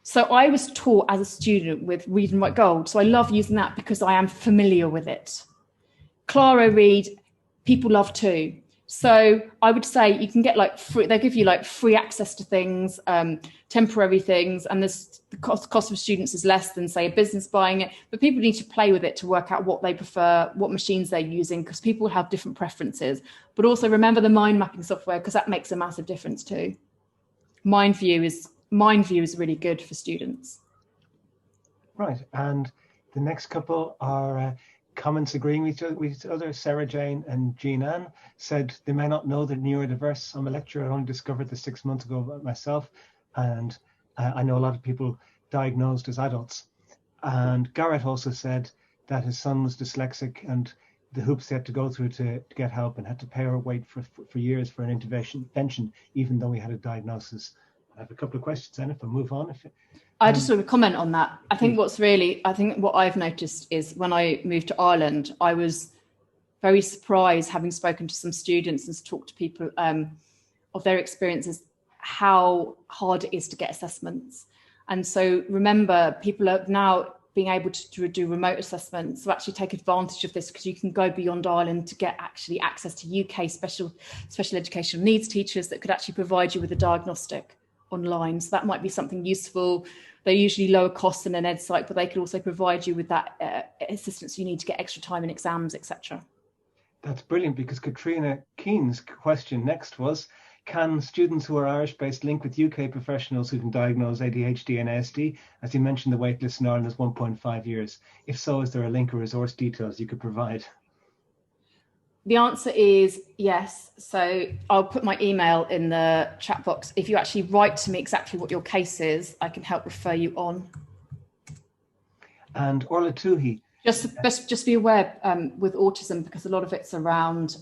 So I was taught as a student with Read and Write Gold. So I love using that because I am familiar with it. Claro Read, people love too. So I would say you can get they give you free access to things, temporary things, and the cost of students is less than, say, a business buying it. But people need to play with it to work out what they prefer, what machines they're using, because people have different preferences. But also remember the mind mapping software, because that makes a massive difference too. MindView is really good for students. Right, and the next couple are comments agreeing with each other. Sarah Jane and Jean Ann said they may not know they're neurodiverse. I'm a lecturer. I only discovered this 6 months ago myself, and I know a lot of people diagnosed as adults. And Garrett also said that his son was dyslexic, and the hoops they had to go through to get help, and had to pay or wait for years for an intervention, even though he had a diagnosis. I have a couple of questions then, if I move on. I just want to comment on that. I think what I've noticed is when I moved to Ireland, I was very surprised, having spoken to some students and talked to people of their experiences, how hard it is to get assessments. And so remember, people are now being able to do remote assessments, so actually take advantage of this, because you can go beyond Ireland to get actually access to UK special educational needs teachers that could actually provide you with a diagnostic online. So that might be something useful. They're usually lower cost than an ed site, but they could also provide you with that assistance you need to get extra time in exams, etc. That's brilliant, because Katrina Keen's question next was, can students who are Irish-based link with UK professionals who can diagnose ADHD and ASD? As you mentioned, the waitlist in Ireland is 1.5 years. If so, is there a link or resource details you could provide? The answer is yes. So I'll put my email in the chat box. If you actually write to me exactly what your case is, I can help refer you on. And Orla Tuhi. Just be aware with autism, because a lot of it's around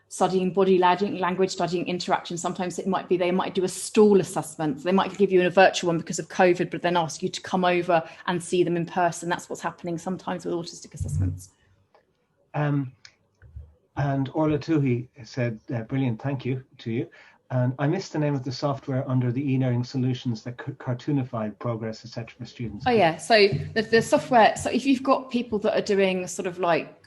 studying body language, studying interaction. Sometimes they might do a stall assessment. They might give you a virtual one because of COVID, but then ask you to come over and see them in person. That's what's happening sometimes with autistic assessments. And Orla Tuhi said, brilliant, thank you to you. And I missed the name of the software under the e-learning solutions that cartoonify progress, etc. for students. Oh yeah, so the software, so if you've got people that are doing sort of like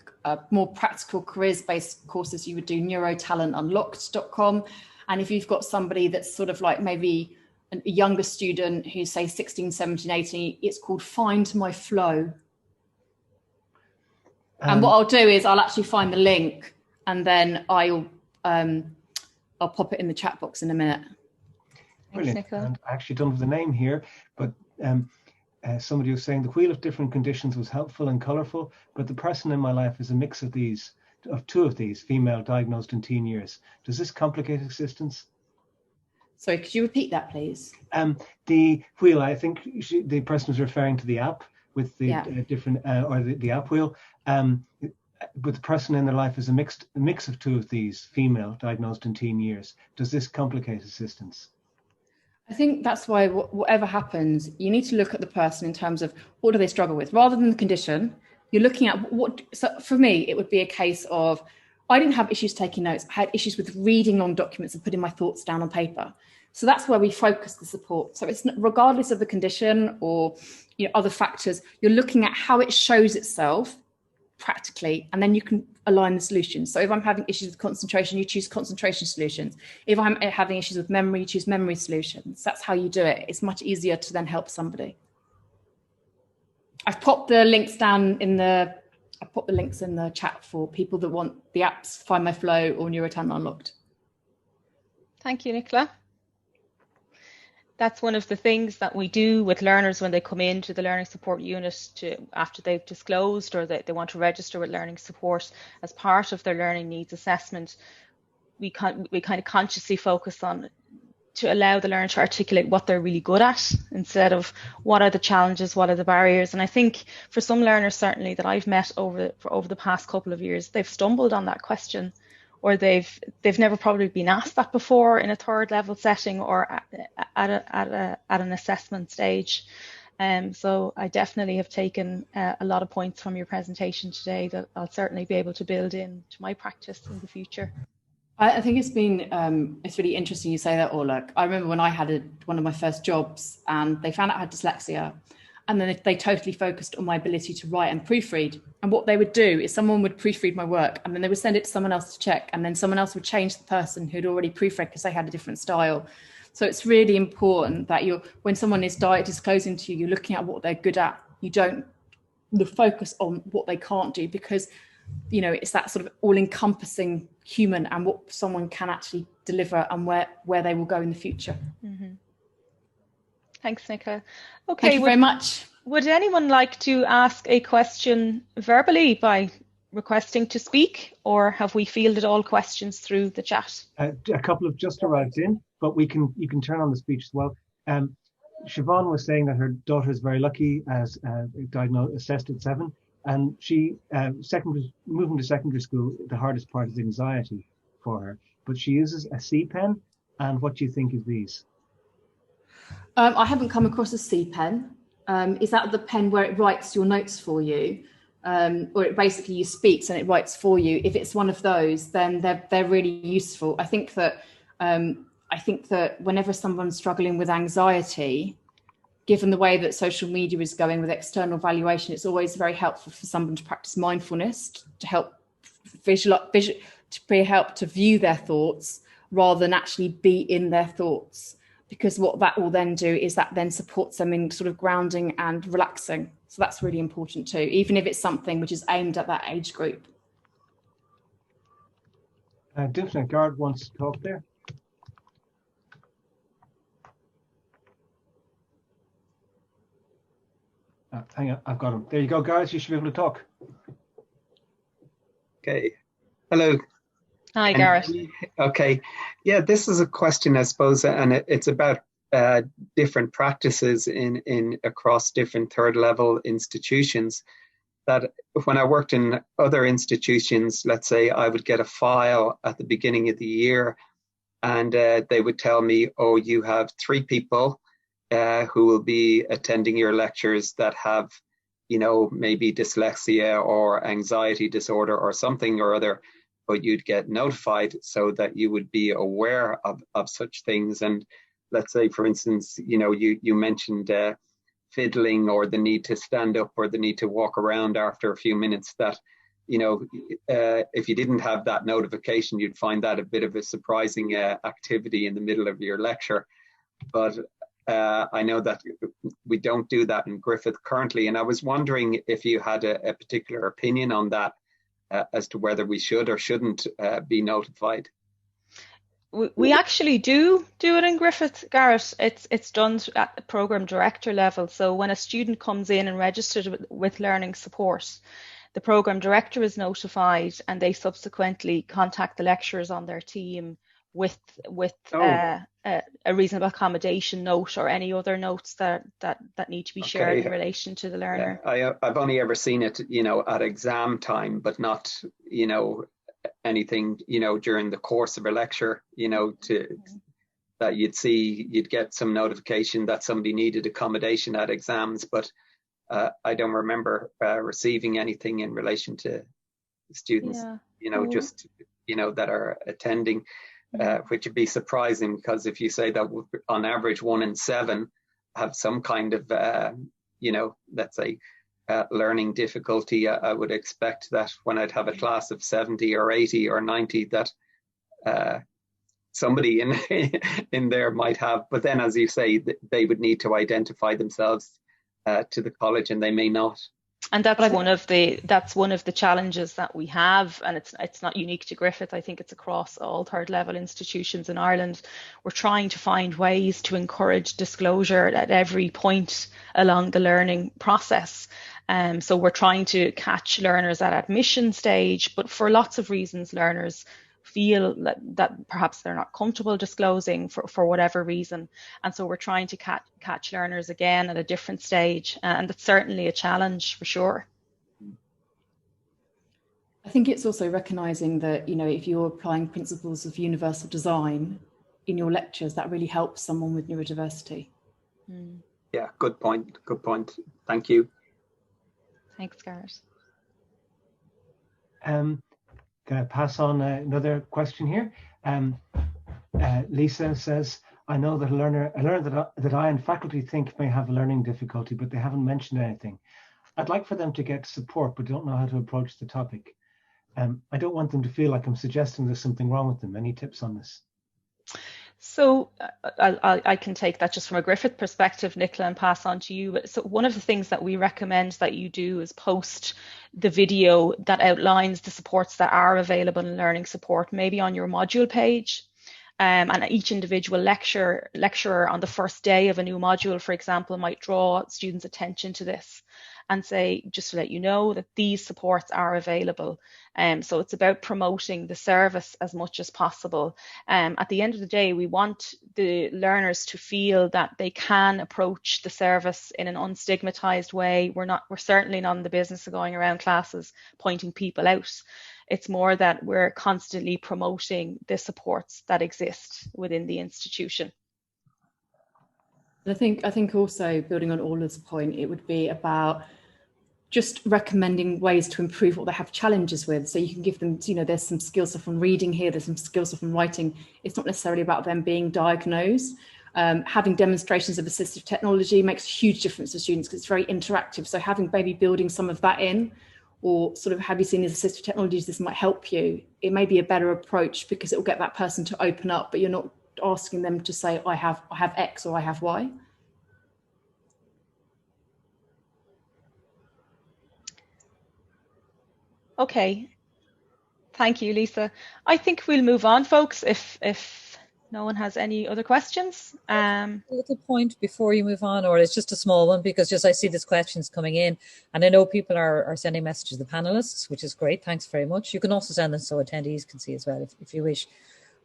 more practical careers-based courses, you would do neurotalentunlocked.com. And if you've got somebody that's sort of like maybe a younger student who's say 16, 17, 18, it's called Find My Flow. And what I'll do is I'll actually find the link, and then I'll pop it in the chat box in a minute. Brilliant. Thanks, Nicola. And I actually don't have the name here, but somebody was saying the wheel of different conditions was helpful and colourful, but the person in my life is a mix of two of these, female, diagnosed in teen years. Does this complicate existence? Sorry, could you repeat that, please? The wheel, I think the person was referring to the app with the different, or the app wheel. But the person in their life is a mix of two of these, female, diagnosed in teen years. Does this complicate assistance? I think that's why whatever happens, you need to look at the person in terms of what do they struggle with, rather than the condition. You're looking at what. So for me, it would be a case of I didn't have issues taking notes. I had issues with reading long documents and putting my thoughts down on paper. So that's where we focus the support. So it's not, regardless of the condition or other factors, you're looking at how it shows itself practically, and then you can align the solutions. So if I'm having issues with concentration, you choose concentration solutions. If I'm having issues with memory, you choose memory solutions. That's how you do it. It's much easier to then help somebody. I've popped the links down in the chat for people that want the apps Find My Flow or Neurotan Unlocked. Thank you, Nicola. That's one of the things that we do with learners when they come into the learning support unit after they've disclosed or they want to register with learning support. As part of their learning needs assessment, we kind of consciously focus on to allow the learner to articulate what they're really good at instead of what are the challenges, what are the barriers. And I think for some learners certainly that I've met over the past couple of years, they've stumbled on that question, or they've never probably been asked that before in a third level setting or at an assessment stage. So I definitely have taken a lot of points from your presentation today that I'll certainly be able to build into my practice in the future. I think it's been it's really interesting you say that, Orla. I remember when I had one of my first jobs and they found out I had dyslexia, and then they totally focused on my ability to write and proofread. And what they would do is someone would proofread my work and then they would send it to someone else to check, and then someone else would change the person who'd already proofread because they had a different style. So it's really important that when someone is disclosing to you, you're looking at what they're good at. You don't focus on what they can't do, because it's that sort of all-encompassing human and what someone can actually deliver and where they will go in the future. Mm-hmm. Thanks, Nicola. Okay, thank you very much. Would anyone like to ask a question verbally by requesting to speak, or have we fielded all questions through the chat? A couple have just arrived in, but you can turn on the speech as well. Siobhan was saying that her daughter is very lucky, as assessed at 7. And she, moving to secondary school, the hardest part is anxiety for her. But she uses a C pen. And what do you think of these? I haven't come across a C pen. Is that the pen where it writes your notes for you? Or it basically you speak and it writes for you? If it's one of those, then they're really useful. I think that whenever someone's struggling with anxiety, given the way that social media is going with external evaluation, it's always very helpful for someone to practice mindfulness, to help to view their thoughts rather than actually be in their thoughts. Because what that will then do is that then supports them in sort of grounding and relaxing. So that's really important too, even if it's something which is aimed at that age group. Dimphne, Garrett wants to talk there. Hang on, I've got him. There you go, guys. You should be able to talk. Okay. Hello. Hi, Garrett. Okay. Yeah, this is a question, I suppose, and it's about different practices in across different third level institutions. That when I worked in other institutions, let's say I would get a file at the beginning of the year, and they would tell me, oh, you have 3 people who will be attending your lectures that have, maybe dyslexia or anxiety disorder or something or other, but you'd get notified so that you would be aware of such things. And let's say, for instance, you mentioned fiddling or the need to stand up or the need to walk around after a few minutes, that, if you didn't have that notification, you'd find that a bit of a surprising activity in the middle of your lecture. But I know that we don't do that in Griffith currently, and I was wondering if you had a particular opinion on that, as to whether we should or shouldn't be notified. We actually do it in Griffith, Garrett. It's done at the program director level. So when a student comes in and registered with learning support, the program director is notified, and they subsequently contact the lecturers on their team with a reasonable accommodation note or any other notes that need to be shared in relation to the learner. Yeah, I've only ever seen it, at exam time, but not, anything, during the course of a lecture, that you'd get some notification that somebody needed accommodation at exams, but I don't remember receiving anything in relation to students, just, that are attending, which would be surprising, because if you say that on average 1 in 7 have some kind of, let's say, learning difficulty, I would expect that when I'd have a class of 70 or 80 or 90, that somebody in there might have. But then, as you say, they would need to identify themselves to the college, and they may not. And that's one of the challenges that we have, and it's not unique to Griffith. I think it's across all third level institutions in Ireland. We're trying to find ways to encourage disclosure at every point along the learning process. So we're trying to catch learners at admission stage, but for lots of reasons, learners feel that perhaps they're not comfortable disclosing for whatever reason. And so we're trying to catch learners again at a different stage. And that's certainly a challenge for sure. I think it's also recognising that, if you're applying principles of universal design in your lectures, that really helps someone with neurodiversity. Yeah, good point. Good point. Thank you. Thanks, Garrett. Can I pass on another question here? Lisa says, I know that a learner that I and faculty think may have a learning difficulty, but they haven't mentioned anything. I'd like for them to get support, but don't know how to approach the topic. I don't want them to feel like I'm suggesting there's something wrong with them. Any tips on this? So I can take that just from a Griffith perspective, Nicola, and pass on to you. So one of the things that we recommend that you do is post the video that outlines the supports that are available in learning support, maybe on your module page. And each individual lecturer on the first day of a new module, for example, might draw students' attention to this and say, just to let you know that these supports are available. So it's about promoting the service as much as possible. At the end of the day, we want the learners to feel that they can approach the service in an unstigmatized way. We're certainly not in the business of going around classes pointing people out. It's more that we're constantly promoting the supports that exist within the institution. I think also, building on Orla's point, it would be about just recommending ways to improve what they have challenges with. So you can give them, there's some skill stuff on reading here, there's some skill stuff on writing. It's not necessarily about them being diagnosed. Having demonstrations of assistive technology makes a huge difference to students because it's very interactive. So having maybe building some of that in, or sort of, have you seen these assistive technologies, this might help you. It may be a better approach because it will get that person to open up, but you're not asking them to say, I have X or I have Y. Okay, thank you, Lisa. I think we'll move on, folks, if no one has any other questions. A little point before you move on, or it's just a small one, because I see these questions coming in, and I know people are sending messages to the panelists, which is great. Thanks very much. You can also send them so attendees can see as well if you wish.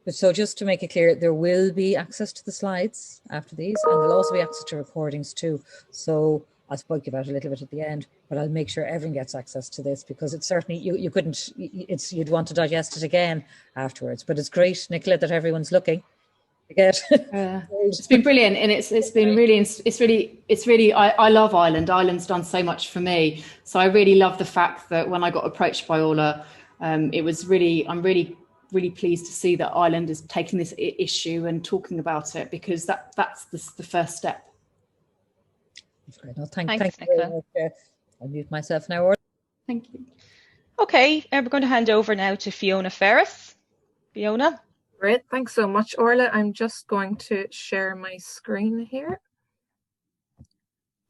But so just to make it clear, there will be access to the slides after these, and there'll also be access to recordings too. So I'll speak about it a little bit at the end, but I'll make sure everyone gets access to this, because it's certainly, you couldn't, you'd want to digest it again afterwards. But it's great, Nicola, that everyone's looking. It's been brilliant, and it's been really I love Ireland. Ireland's done so much for me, so I really love the fact that when I got approached by Orla, I'm really pleased to see that Ireland is taking this issue and talking about it, because that's the first step. That's great. No, thanks, Nicola. I'll mute myself now, Orla. Thank you. Okay, we're going to hand over now to Fiona Ferris. Fiona. Great, thanks so much, Orla. I'm just going to share my screen here.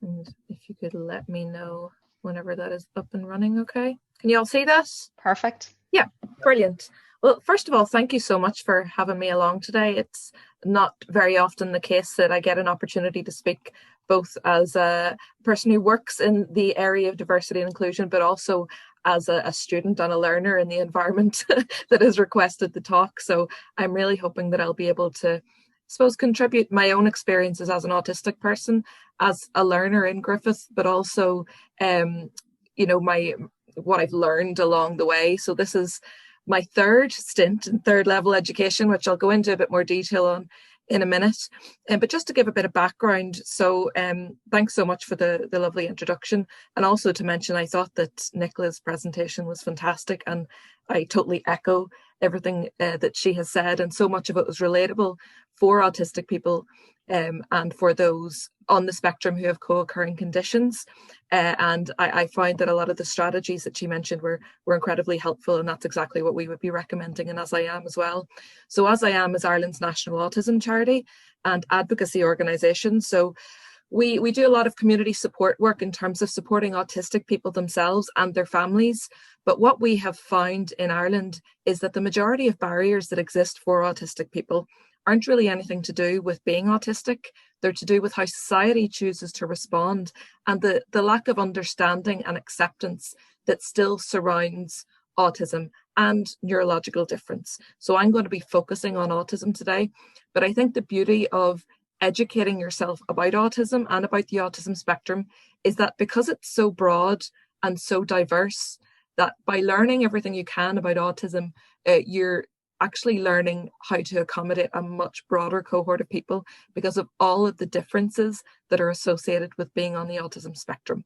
And if you could let me know whenever that is up and running, okay? Can you all see that? Perfect. Yeah, brilliant. Well, first of all, thank you so much for having me along today. It's not very often the case that I get an opportunity to speak both as a person who works in the area of diversity and inclusion, but also as a student and a learner in the environment that has requested the talk. So I'm really hoping that I'll be able to, I suppose, contribute my own experiences as an autistic person, as a learner in Griffith, but also, you know, what I've learned along the way. So this is my third stint in third level education, which I'll go into a bit more detail on in a minute. But just to give a bit of background, so thanks so much for the lovely introduction. And also to mention, I thought that Nicola's presentation was fantastic, and I totally echo everything that she has said, and so much of it was relatable for autistic people and for those on the spectrum who have co-occurring conditions. And I find that a lot of the strategies that she mentioned were incredibly helpful, and that's exactly what we would be recommending in AsIAm as well. So AsIAm is Ireland's national autism charity and advocacy organisation. So we do a lot of community support work in terms of supporting autistic people themselves and their families. But what we have found in Ireland is that the majority of barriers that exist for autistic people aren't really anything to do with being autistic. They're to do with how society chooses to respond and the lack of understanding and acceptance that still surrounds autism and neurological difference. So I'm going to be focusing on autism today, but I think the beauty of educating yourself about autism and about the autism spectrum is that because it's so broad and so diverse, that by learning everything you can about autism, you're actually learning how to accommodate a much broader cohort of people because of all of the differences that are associated with being on the autism spectrum.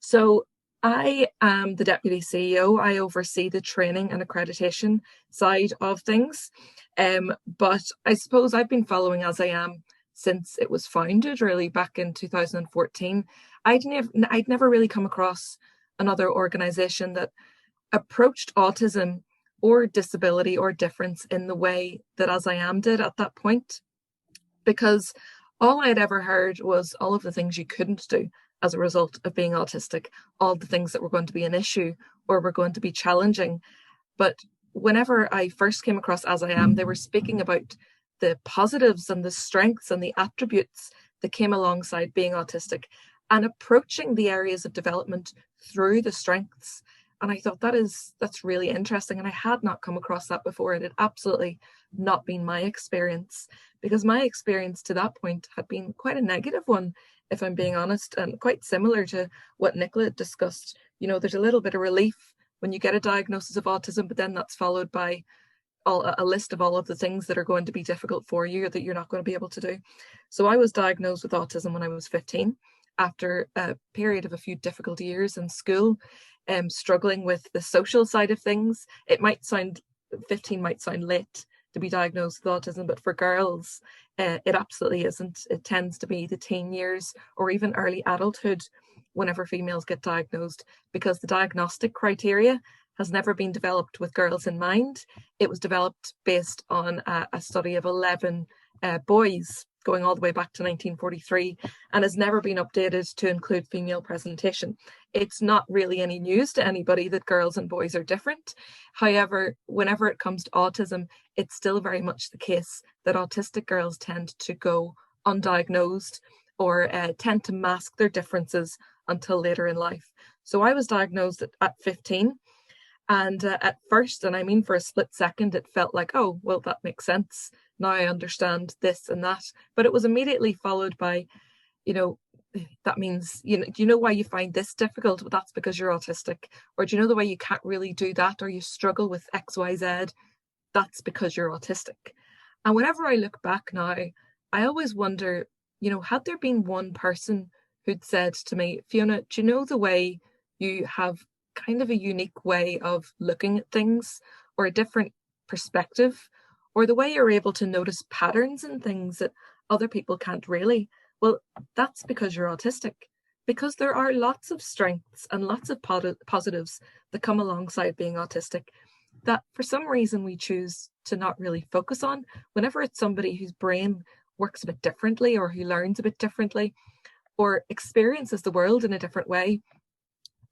So I am the Deputy CEO. I oversee the training and accreditation side of things. But I suppose I've been following AsIAm since it was founded, really back in 2014. I'd never really come across another organisation that approached autism or disability or difference in the way that AsIAm did at that point, because all I'd ever heard was all of the things you couldn't do as a result of being autistic, all the things that were going to be an issue or were going to be challenging. But whenever I first came across AsIAm, they were speaking about the positives and the strengths and the attributes that came alongside being autistic and approaching the areas of development through the strengths. And I thought that's really interesting. And I had not come across that before. It had absolutely not been my experience, because my experience to that point had been quite a negative one, if I'm being honest, and quite similar to what Nicola discussed. You know, there's a little bit of relief when you get a diagnosis of autism, but then that's followed by a list of all of the things that are going to be difficult for you that you're not going to be able to do. So I was diagnosed with autism when I was 15, after a period of a few difficult years in school, struggling with the social side of things. 15 might sound late to be diagnosed with autism, but for girls, it absolutely isn't. It tends to be the teen years or even early adulthood whenever females get diagnosed, because the diagnostic criteria has never been developed with girls in mind. It was developed based on a study of 11 boys going all the way back to 1943, and has never been updated to include female presentation. It's not really any news to anybody that girls and boys are different. However, whenever it comes to autism, it's still very much the case that autistic girls tend to go undiagnosed or tend to mask their differences until later in life. So I was diagnosed at 15. And at first, and I mean for a split second, it felt like, oh, well, that makes sense. Now I understand this and that. But it was immediately followed by, that means, do you know why you find this difficult? Well, that's because you're autistic. Or do you know the way you can't really do that, or you struggle with X, Y, Z? That's because you're autistic. And whenever I look back now, I always wonder, had there been one person who'd said to me, Fiona, do you know the way you have kind of a unique way of looking at things, or a different perspective, or the way you're able to notice patterns in things that other people can't really? Well, that's because you're autistic, because there are lots of strengths and lots of positives that come alongside being autistic that for some reason we choose to not really focus on whenever it's somebody whose brain works a bit differently or who learns a bit differently. or experiences the world in a different way,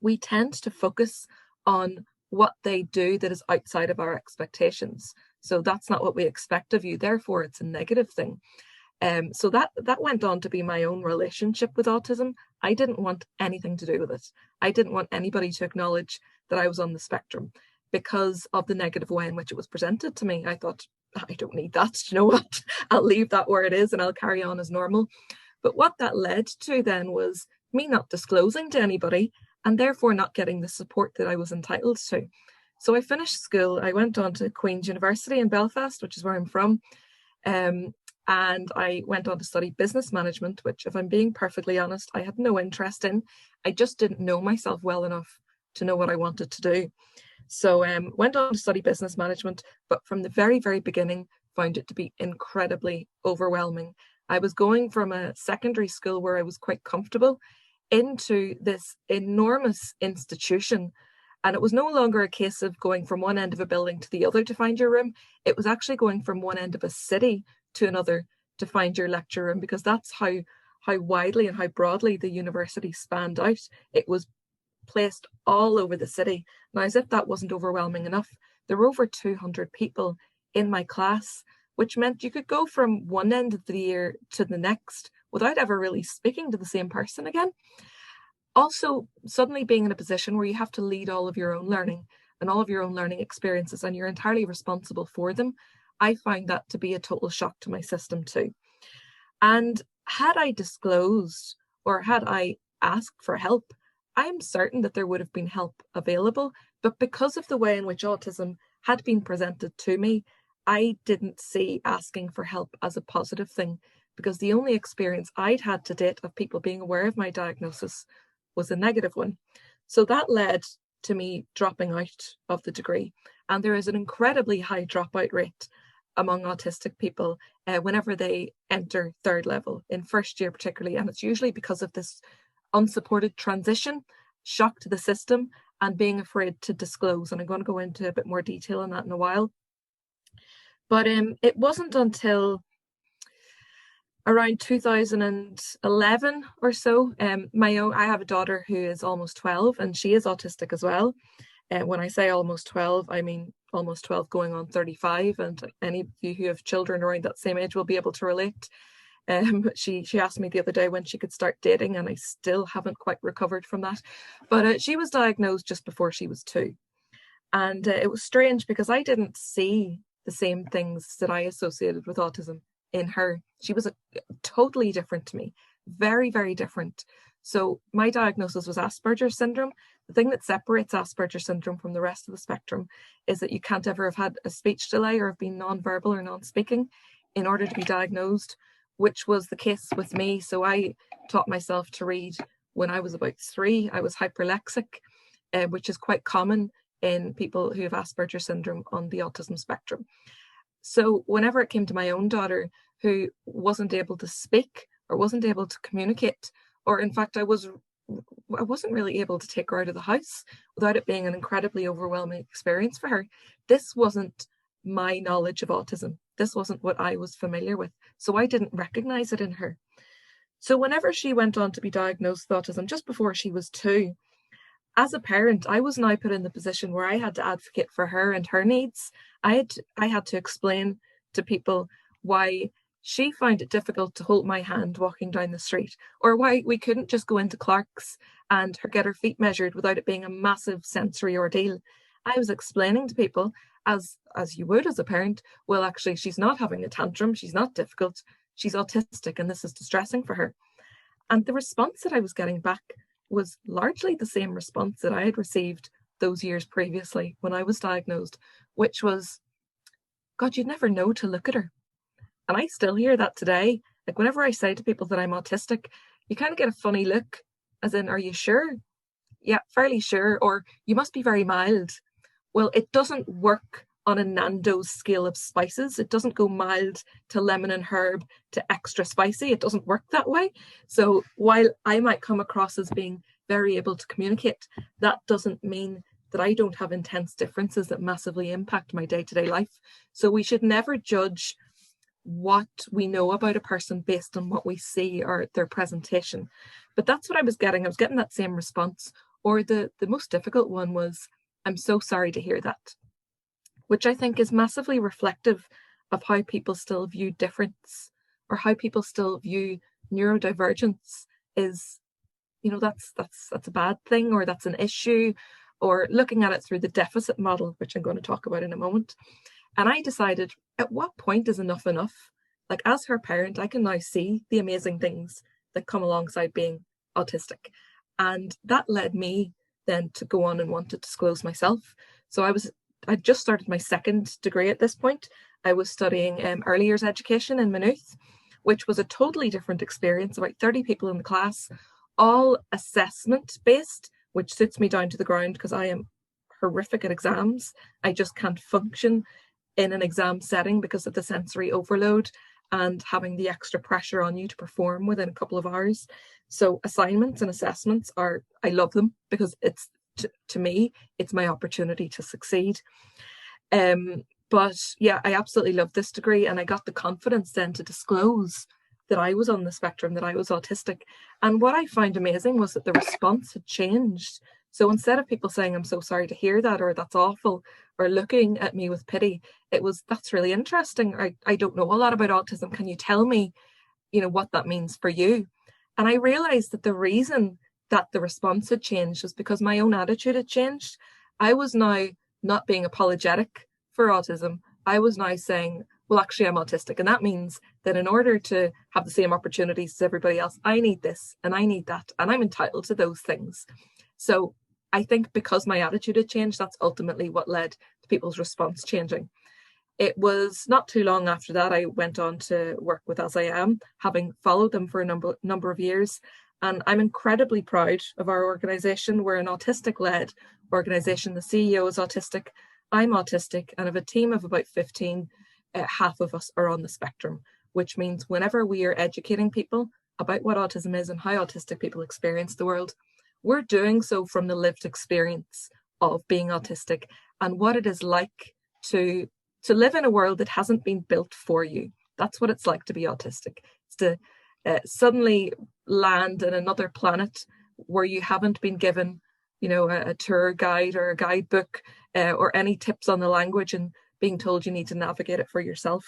we tend to focus on what they do that is outside of our expectations. So that's not what we expect of you, therefore it's a negative thing. So that went on to be my own relationship with autism. I didn't want anything to do with it. I didn't want anybody to acknowledge that I was on the spectrum because of the negative way in which it was presented to me. I thought, I don't need that, you know what? I'll leave that where it is and I'll carry on as normal. But what that led to then was me not disclosing to anybody and therefore not getting the support that I was entitled to. So I finished school. I went on to Queen's University in Belfast, which is where I'm from. And I went on to study business management, which, if I'm being perfectly honest, I had no interest in. I just didn't know myself well enough to know what I wanted to do. So went on to study business management, but from the very, very beginning, found it to be incredibly overwhelming. I was going from a secondary school where I was quite comfortable into this enormous institution. And it was no longer a case of going from one end of a building to the other to find your room. It was actually going from one end of a city to another to find your lecture room, because that's how widely and how broadly the university spanned out. It was placed all over the city. Now, as if that wasn't overwhelming enough, there were over 200 people in my class, which meant you could go from one end of the year to the next without ever really speaking to the same person again. Also, suddenly being in a position where you have to lead all of your own learning and all of your own learning experiences, and you're entirely responsible for them, I found that to be a total shock to my system too. And had I disclosed or had I asked for help, I'm certain that there would have been help available. But because of the way in which autism had been presented to me, I didn't see asking for help as a positive thing, because the only experience I'd had to date of people being aware of my diagnosis was a negative one. So that led to me dropping out of the degree. And there is an incredibly high dropout rate among autistic people whenever they enter third level, in first year particularly. And it's usually because of this unsupported transition, shock to the system, and being afraid to disclose. And I'm going to go into a bit more detail on that in a while. But it wasn't until around 2011 or so, I have a daughter who is almost 12 and she is autistic as well. When I say almost 12, I mean almost 12 going on 35, and any of you who have children around that same age will be able to relate. She asked me the other day when she could start dating, and I still haven't quite recovered from that. But she was diagnosed just before she was 2. And it was strange because I didn't see the same things that I associated with autism in her. She was totally different to me, very, very different. So my diagnosis was Asperger's syndrome. The thing that separates Asperger's syndrome from the rest of the spectrum is that you can't ever have had a speech delay or have been non-verbal or non-speaking in order to be diagnosed, which was the case with me. So I taught myself to read when I was about 3. I was hyperlexic, which is quite common in people who have Asperger's syndrome on the autism spectrum. So whenever it came to my own daughter who wasn't able to speak or wasn't able to communicate, or in fact, I wasn't really able to take her out of the house without it being an incredibly overwhelming experience for her. This wasn't my knowledge of autism. This wasn't what I was familiar with. So I didn't recognize it in her. So whenever she went on to be diagnosed with autism, just before she was 2, as a parent, I was now put in the position where I had to advocate for her and her needs. I had to explain to people why she found it difficult to hold my hand walking down the street, or why we couldn't just go into Clark's and get her feet measured without it being a massive sensory ordeal. I was explaining to people, as you would as a parent, well, actually, she's not having a tantrum, she's not difficult, she's autistic, and this is distressing for her. And the response that I was getting back was largely the same response that I had received those years previously when I was diagnosed, which was, God, you'd never know to look at her. And I still hear that today. Like whenever I say to people that I'm autistic, you kind of get a funny look, as in, are you sure? Yeah, fairly sure. Or you must be very mild. Well, it doesn't work on a Nando's scale of spices. It doesn't go mild to lemon and herb to extra spicy. It doesn't work that way. So while I might come across as being very able to communicate, that doesn't mean that I don't have intense differences that massively impact my day-to-day life. So we should never judge what we know about a person based on what we see or their presentation. But that's what I was getting. I was getting that same response. Or the most difficult one was, I'm so sorry to hear that, which I think is massively reflective of how people still view difference, or how people still view neurodivergence is, that's a bad thing, or that's an issue, or looking at it through the deficit model, which I'm going to talk about in a moment. And I decided, at what point is enough enough? Like, as her parent, I can now see the amazing things that come alongside being autistic. And that led me then to go on and want to disclose myself. So I just started my second degree at this point. I was studying early years education in Maynooth, which was a totally different experience, about 30 people in the class, all assessment based, which sits me down to the ground because I am horrific at exams. I just can't function in an exam setting because of the sensory overload and having the extra pressure on you to perform within a couple of hours. So assignments and assessments I love them because it's, to me, it's my opportunity to succeed. But yeah, I absolutely love this degree, and I got the confidence then to disclose that I was on the spectrum, that I was autistic. And what I found amazing was that the response had changed. So instead of people saying, I'm so sorry to hear that, or that's awful, or looking at me with pity, it was, that's really interesting. I don't know a lot about autism. Can you tell me, what that means for you? And I realized that the reason that the response had changed was because my own attitude had changed. I was now not being apologetic for autism. I was now saying, well, actually, I'm autistic. And that means that in order to have the same opportunities as everybody else, I need this and I need that, and I'm entitled to those things. So I think because my attitude had changed, that's ultimately what led to people's response changing. It was not too long after that I went on to work with AsIAm, having followed them for a number of years. And I'm incredibly proud of our organisation. We're an autistic-led organisation. The CEO is autistic, I'm autistic, and of a team of about 15, half of us are on the spectrum, which means whenever we are educating people about what autism is and how autistic people experience the world, we're doing so from the lived experience of being autistic and what it is like to live in a world that hasn't been built for you. That's what it's like to be autistic. It's to suddenly land in another planet where you haven't been given, a tour guide or a guidebook or any tips on the language, and being told you need to navigate it for yourself.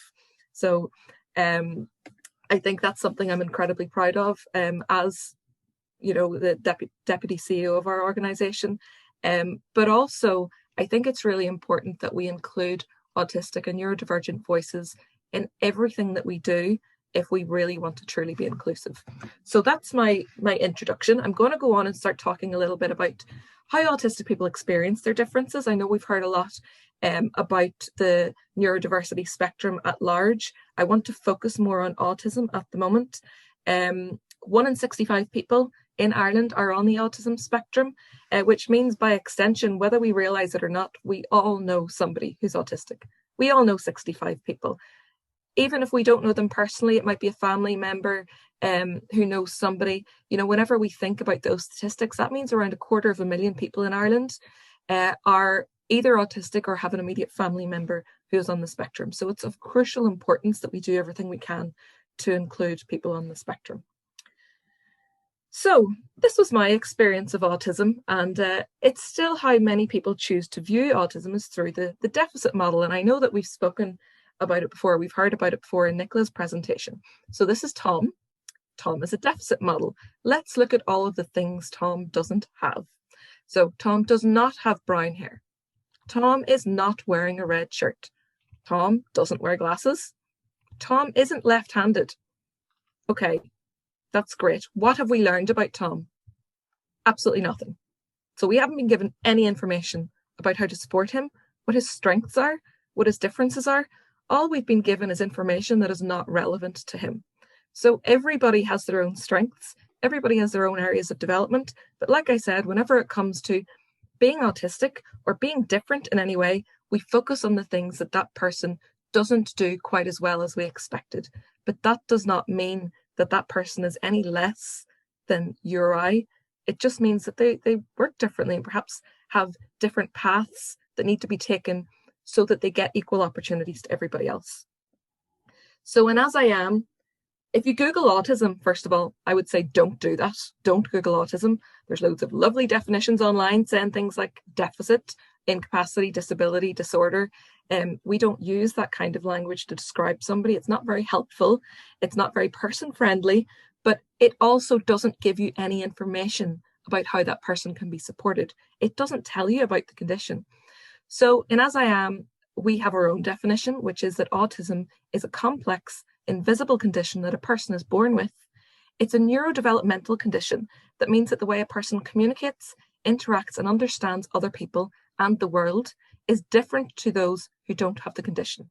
So I think that's something I'm incredibly proud of as, the deputy CEO of our organisation. But also, I think it's really important that we include autistic and neurodivergent voices in everything that we do if we really want to truly be inclusive. So that's my introduction. I'm going to go on and start talking a little bit about how autistic people experience their differences. I know we've heard a lot about the neurodiversity spectrum at large. I want to focus more on autism at the moment. 1 in 65 people in Ireland are on the autism spectrum, which means by extension, whether we realise it or not, we all know somebody who's autistic. We all know 65 people. Even if we don't know them personally, it might be a family member who knows somebody. Whenever we think about those statistics, that means around 250,000 people in Ireland are either autistic or have an immediate family member who is on the spectrum. So it's of crucial importance that we do everything we can to include people on the spectrum. So this was my experience of autism, and it's still how many people choose to view autism is through the deficit model. And I know that we've spoken about it before. We've heard about it before in Nicola's presentation. So this is Tom. Tom is a deficit model. Let's look at all of the things Tom doesn't have. So Tom does not have brown hair. Tom is not wearing a red shirt. Tom doesn't wear glasses. Tom isn't left-handed. Okay, that's great. What have we learned about Tom? Absolutely nothing. So we haven't been given any information about how to support him, what his strengths are, what his differences are. All we've been given is information that is not relevant to him. So everybody has their own strengths. Everybody has their own areas of development. But like I said, whenever it comes to being autistic or being different in any way, we focus on the things that that person doesn't do quite as well as we expected. But that does not mean that that person is any less than you or I. It just means that they work differently and perhaps have different paths that need to be taken so that they get equal opportunities to everybody else. So in AsIAm, if you Google autism, first of all, I would say don't do that. Don't Google autism. There's loads of lovely definitions online saying things like deficit, incapacity, disability, disorder. We don't use that kind of language to describe somebody. It's not very helpful. It's not very person-friendly, but it also doesn't give you any information about how that person can be supported. It doesn't tell you about the condition. So in AsIAm, we have our own definition, which is that autism is a complex, invisible condition that a person is born with. It's a neurodevelopmental condition that means that the way a person communicates, interacts, and understands other people and the world is different to those who don't have the condition.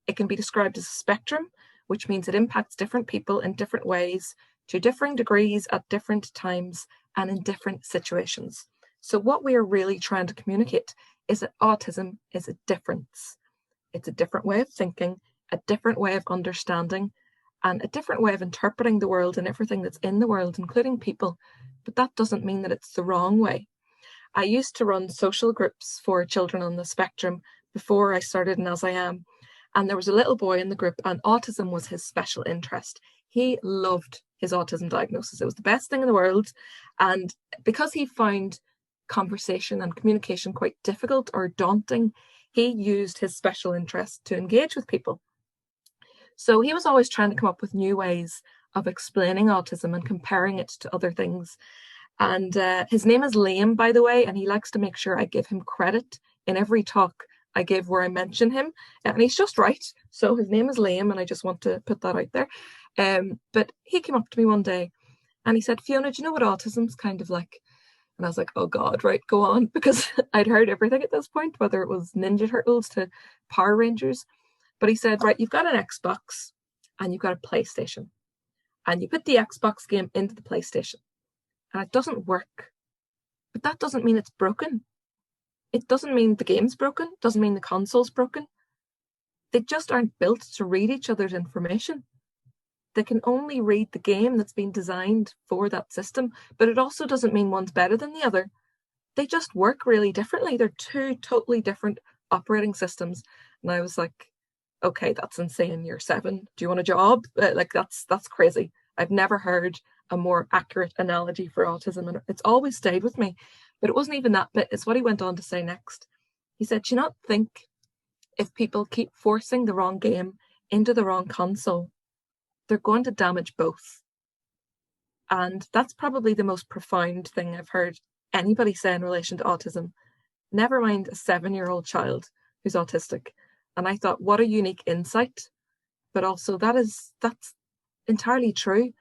It can be described as a spectrum, which means it impacts different people in different ways, to differing degrees at different times and in different situations. So what we are really trying to communicate is that autism is a difference. It's a different way of thinking, a different way of understanding, and a different way of interpreting the world and everything that's in the world, including people. But that doesn't mean that it's the wrong way. I used to run social groups for children on the spectrum before I started in AsIAm, and there was a little boy in the group, and autism was his special interest. He loved his autism diagnosis. It was the best thing in the world. And because he found conversation and communication quite difficult or daunting, he used his special interest to engage with people. So he was always trying to come up with new ways of explaining autism and comparing it to other things. And his name is Liam, by the way, and he likes to make sure I give him credit in every talk I give where I mention him. And he's just right. So his name is Liam, and I just want to put that out there. But he came up to me one day and he said, Fiona, do you know what autism's kind of like? And I was like, oh God, right, go on. Because I'd heard everything at this point, whether it was Ninja Turtles to Power Rangers. But he said, right, you've got an Xbox and you've got a PlayStation. And you put the Xbox game into the PlayStation. And it doesn't work. But that doesn't mean it's broken. It doesn't mean the game's broken. It doesn't mean the console's broken. They just aren't built to read each other's information. They can only read the game that's been designed for that system, but it also doesn't mean one's better than the other. They just work really differently. They're two totally different operating systems. And I was like, okay, that's insane. You're 7. Do you want a job? That's crazy. I've never heard a more accurate analogy for autism, and it's always stayed with me. But it wasn't even that bit. It's what he went on to say next. He said, do you not think if people keep forcing the wrong game into the wrong console, they're going to damage both? And that's probably the most profound thing I've heard anybody say in relation to autism. Never mind a 7-year-old child who's autistic. And I thought, what a unique insight. But also that's entirely true.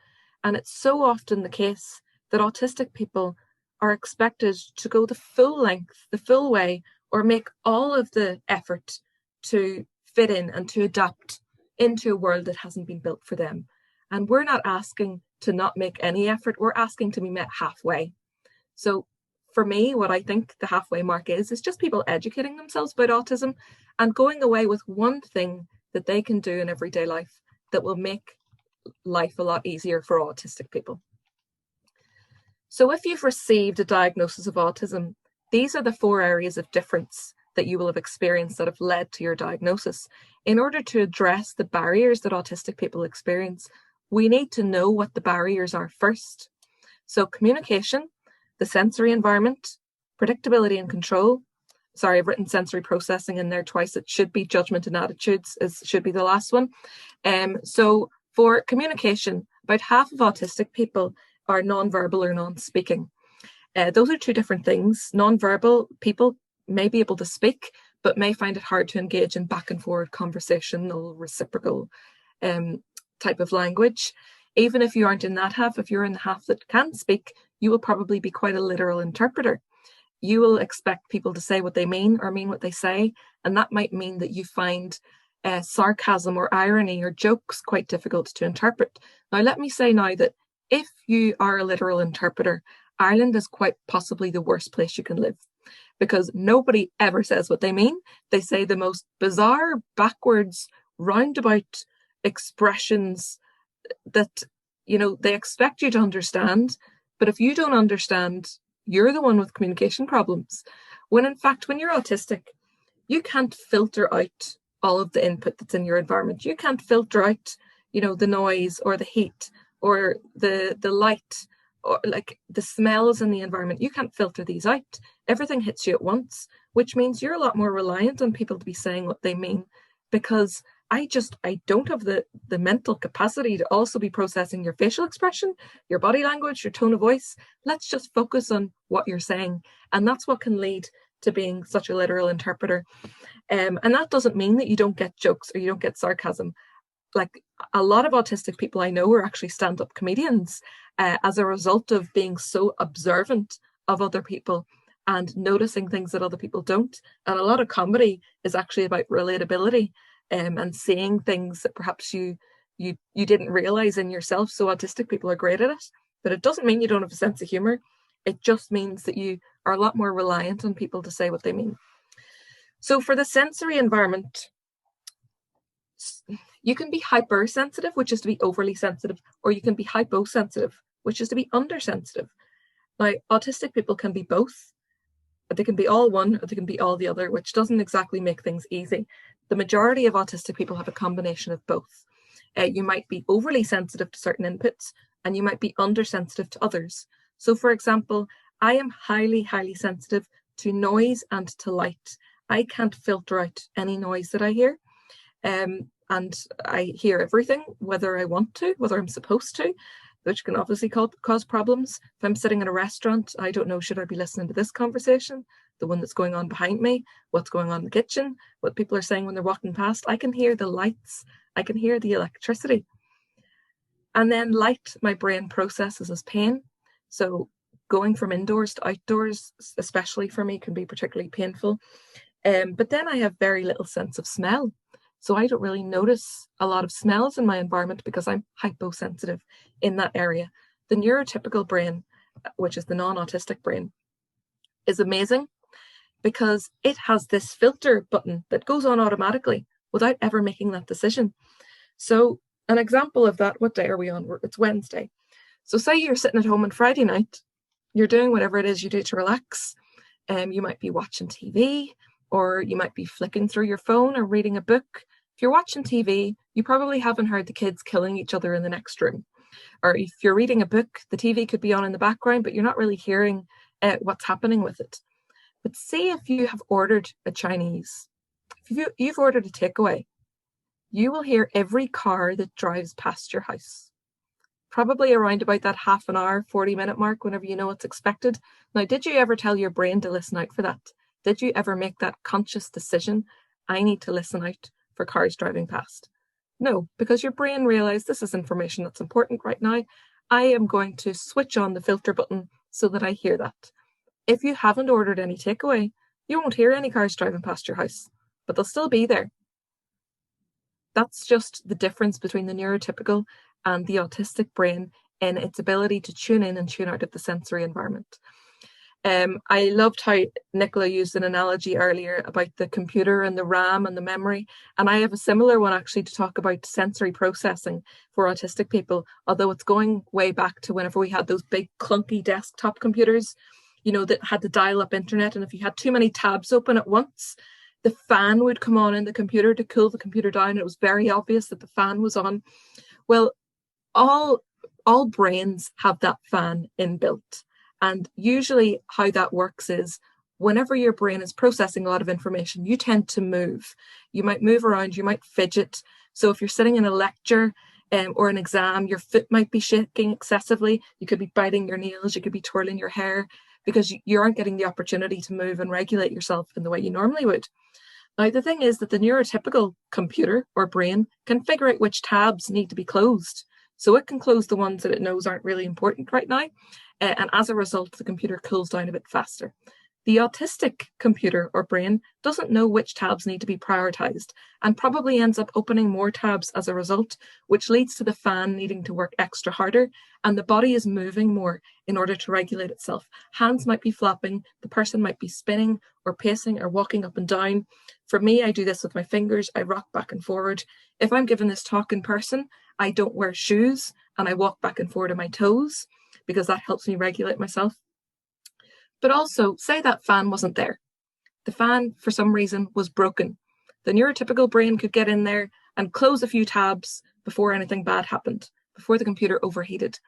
And it's so often the case that autistic people are expected to go the full length, the full way, or make all of the effort to fit in and to adapt into a world that hasn't been built for them. And we're not asking to not make any effort. We're asking to be met halfway. So for me, what I think the halfway mark is just people educating themselves about autism and going away with one thing that they can do in everyday life that will make life a lot easier for autistic people. So if you've received a diagnosis of autism, these are the 4 areas of difference that you will have experienced that have led to your diagnosis. In order to address the barriers that autistic people experience, we need to know what the barriers are first. So communication, the sensory environment, predictability and control. Sorry, I've written sensory processing in there twice. It should be judgment and attitudes, should be the last one. So for communication, about half of autistic people are non-verbal or non-speaking. Those are 2 different things. Non-verbal people may be able to speak, but may find it hard to engage in back and forward conversational, reciprocal type of language. Even if you aren't in that half, if you're in the half that can speak, you will probably be quite a literal interpreter. You will expect people to say what they mean or mean what they say, and that might mean that you find sarcasm or irony or jokes quite difficult to interpret. Now, let me say now that if you are a literal interpreter, Ireland is quite possibly the worst place you can live, because nobody ever says what they mean. They say the most bizarre, backwards, roundabout expressions that, they expect you to understand. But if you don't understand, you're the one with communication problems. When in fact, when you're autistic, you can't filter out all of the input that's in your environment. You can't filter out, you know, the noise or the heat or the light or like the smells in the environment. You can't filter these out. Everything hits you at once, which means you're a lot more reliant on people to be saying what they mean, because I don't have the mental capacity to also be processing your facial expression, your body language, your tone of voice. Let's just focus on what you're saying. And that's what can lead to being such a literal interpreter. And that doesn't mean that you don't get jokes or you don't get sarcasm. Like a lot of autistic people I know are actually stand-up comedians as a result of being so observant of other people and noticing things that other people don't. And a lot of comedy is actually about relatability and seeing things that perhaps you didn't realize in yourself. So autistic people are great at it, but it doesn't mean you don't have a sense of humor. It just means that you are a lot more reliant on people to say what they mean. So for the sensory environment, you can be hypersensitive, which is to be overly sensitive, or you can be hyposensitive, which is to be undersensitive. Now, autistic people can be both. They can be all one or they can be all the other, which doesn't exactly make things easy. The majority of autistic people have a combination of both. You might be overly sensitive to certain inputs and you might be undersensitive to others. So for example, I am highly, highly sensitive to noise and to light. I can't filter out any noise that I hear. And I hear everything, whether I want to, whether I'm supposed to, which can obviously cause problems. If I'm sitting in a restaurant, I don't know, should I be listening to this conversation, the one that's going on behind me, what's going on in the kitchen, what people are saying when they're walking past. I can hear the lights, I can hear the electricity. And then light, my brain processes as pain. So going from indoors to outdoors, especially for me, can be particularly painful. But then I have very little sense of smell. So I don't really notice a lot of smells in my environment because I'm hyposensitive in that area. The neurotypical brain, which is the non-autistic brain, is amazing because it has this filter button that goes on automatically without ever making that decision. So an example of that, what day are we on? It's Wednesday. So say you're sitting at home on Friday night, you're doing whatever it is you do to relax. You might be watching TV, or you might be flicking through your phone or reading a book. If you're watching TV, you probably haven't heard the kids killing each other in the next room. Or if you're reading a book, the TV could be on in the background, but you're not really hearing what's happening with it. But say if you have ordered a Chinese, if you've ordered a takeaway, you will hear every car that drives past your house. Probably around about that half an hour, 40-minute mark, whenever you know what's expected. Now, did you ever tell your brain to listen out for that? Did you ever make that conscious decision? I need to listen out for cars driving past. No, because your brain realized this is information that's important right now. I am going to switch on the filter button so that I hear that. If you haven't ordered any takeaway, you won't hear any cars driving past your house, but they'll still be there. That's just the difference between the neurotypical and the autistic brain in its ability to tune in and tune out of the sensory environment. I loved how Nicola used an analogy earlier about the computer and the RAM and the memory. And I have a similar one actually to talk about sensory processing for autistic people, although it's going way back to whenever we had those big clunky desktop computers, you know, that had the dial-up internet. And if you had too many tabs open at once, the fan would come on in the computer to cool the computer down. It was very obvious that the fan was on. Well, all brains have that fan inbuilt. And usually how that works is whenever your brain is processing a lot of information, you tend to move. You might move around, you might fidget. So if you're sitting in a lecture or an exam, your foot might be shaking excessively. You could be biting your nails, you could be twirling your hair because you aren't getting the opportunity to move and regulate yourself in the way you normally would. Now, the thing is that the neurotypical computer or brain can figure out which tabs need to be closed. So it can close the ones that it knows aren't really important right now. And as a result, the computer cools down a bit faster. The autistic computer or brain doesn't know which tabs need to be prioritized and probably ends up opening more tabs as a result, which leads to the fan needing to work extra harder and the body is moving more in order to regulate itself. Hands might be flapping, the person might be spinning or pacing or walking up and down. For me, I do this with my fingers. I rock back and forward. If I'm giving this talk in person, I don't wear shoes and I walk back and forward on my toes because that helps me regulate myself. But also, say that fan wasn't there. The fan, for some reason, was broken. The neurotypical brain could get in there and close a few tabs before anything bad happened, before the computer overheated.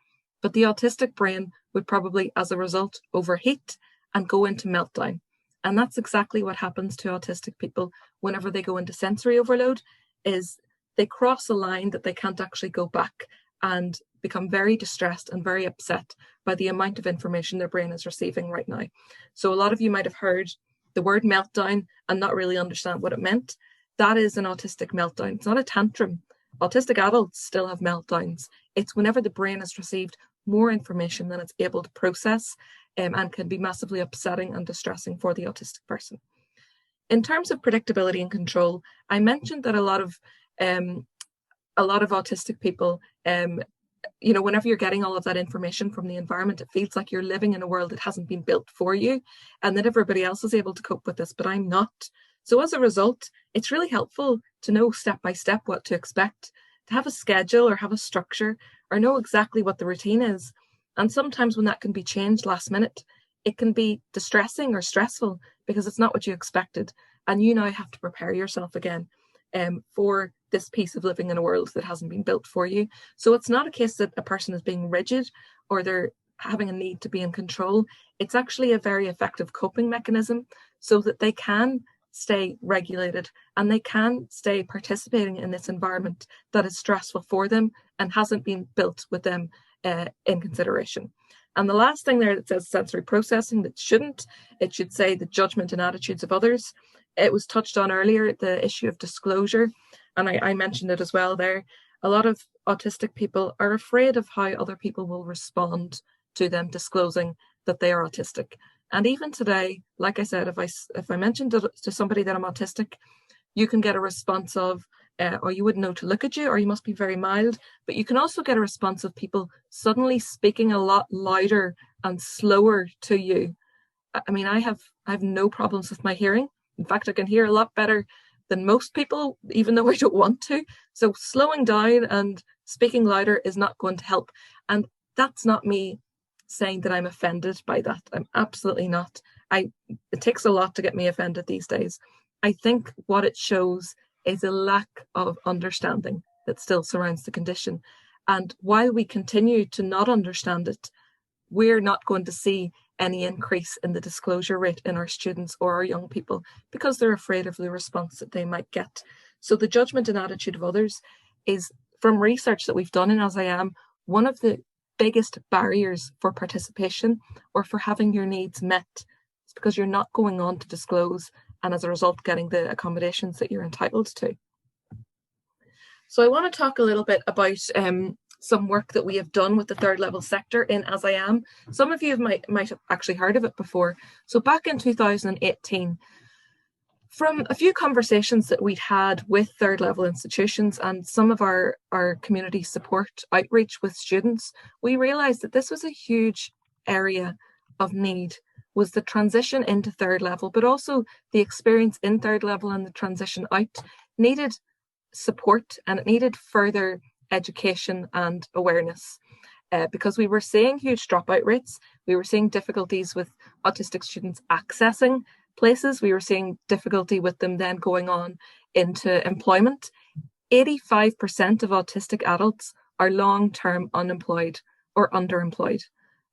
But the autistic brain would probably, as a result, overheat and go into meltdown. And that's exactly what happens to autistic people whenever they go into sensory overload, is they cross a line that they can't actually go back and become very distressed and very upset by the amount of information their brain is receiving right now. So a lot of you might have heard the word meltdown and not really understand what it meant. That is an autistic meltdown. It's not a tantrum. Autistic adults still have meltdowns. It's whenever the brain has received more information than it's able to process, and can be massively upsetting and distressing for the autistic person. In terms of predictability and control, I mentioned that a lot of autistic people, whenever you're getting all of that information from the environment, it feels like you're living in a world that hasn't been built for you, and that everybody else is able to cope with this, but I'm not. So as a result, it's really helpful to know step by step what to expect, to have a schedule or have a structure, or know exactly what the routine is. And sometimes when that can be changed last minute, it can be distressing or stressful because it's not what you expected. And you now have to prepare yourself again for this piece of living in a world that hasn't been built for you. So it's not a case that a person is being rigid or they're having a need to be in control. It's actually a very effective coping mechanism so that they can stay regulated and they can stay participating in this environment that is stressful for them and hasn't been built with them in consideration. And the last thing there that says sensory processing, that shouldn't. It should say the judgment and attitudes of others. It was touched on earlier, the issue of disclosure, and I mentioned it as well there. A lot of autistic people are afraid of how other people will respond to them disclosing that they are autistic. And even today, like I said, if I mentioned to somebody that I'm autistic, you can get a response of, or you wouldn't know to look at you, or you must be very mild. But you can also get a response of people suddenly speaking a lot louder and slower to you. I mean, I have no problems with my hearing. In fact, I can hear a lot better than most people, even though I don't want to. So slowing down and speaking louder is not going to help. And that's not me saying that I'm offended by that. I'm absolutely not. It takes a lot to get me offended these days. I think what it shows is a lack of understanding that still surrounds the condition. And while we continue to not understand it, we're not going to see any increase in the disclosure rate in our students or our young people because they're afraid of the response that they might get. So the judgment and attitude of others is, from research that we've done in AsIAm, one of the biggest barriers for participation or for having your needs met. It's because you're not going on to disclose and as a result getting the accommodations that you're entitled to. So I want to talk a little bit about some work that we have done with the third level sector in AsIAm. Some of you might have actually heard of it before. So back in 2018, from a few conversations that we'd had with third level institutions and some of our community support outreach with students, we realised that this was a huge area of need, was the transition into third level, but also the experience in third level and the transition out needed support, and it needed further education and awareness because we were seeing huge dropout rates. We were seeing difficulties with autistic students accessing places. We were seeing difficulty with them then going on into employment. 85% of autistic adults are long-term unemployed or underemployed.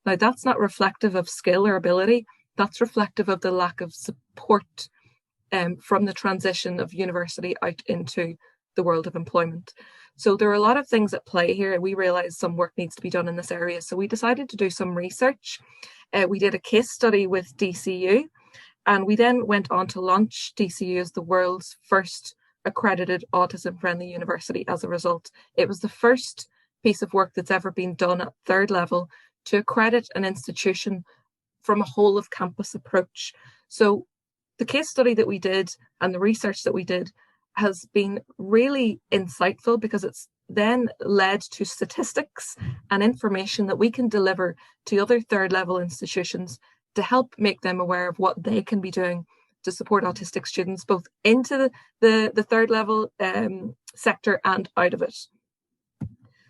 Now, that's not reflective of skill or ability. That's reflective of the lack of support from the transition of university out into the world of employment. So there are a lot of things at play here. We realised some work needs to be done in this area. So we decided to do some research. We did a case study with DCU, and we then went on to launch DCU as the world's first accredited autism-friendly university as a result. It was the first piece of work that's ever been done at third level to accredit an institution from a whole of campus approach. So the case study that we did and the research that we did has been really insightful because it's then led to statistics and information that we can deliver to other third level institutions to help make them aware of what they can be doing to support autistic students both into the third level sector and out of it.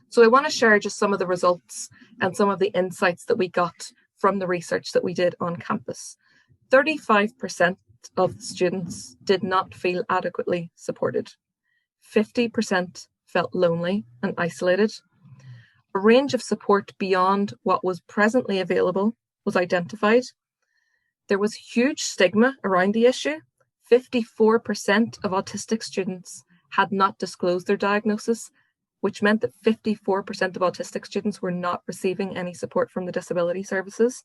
So I want to share just some of the results and some of the insights that we got from the research that we did on campus. 35% of students did not feel adequately supported. 50% felt lonely and isolated. A range of support beyond what was presently available was identified. There was huge stigma around the issue. 54% of autistic students had not disclosed their diagnosis, which meant that 54% of autistic students were not receiving any support from the disability services.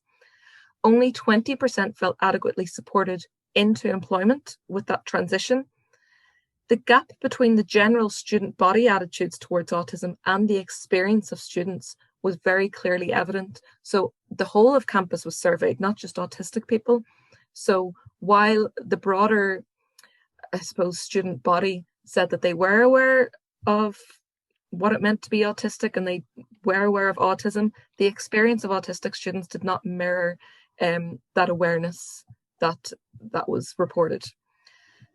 Only 20% felt adequately supported into employment with that transition. The gap between the general student body attitudes towards autism and the experience of students was very clearly evident. So the whole of campus was surveyed, not just autistic people. So while the broader, I suppose, student body said that they were aware of what it meant to be autistic and they were aware of autism, the experience of autistic students did not mirror that awareness that was reported.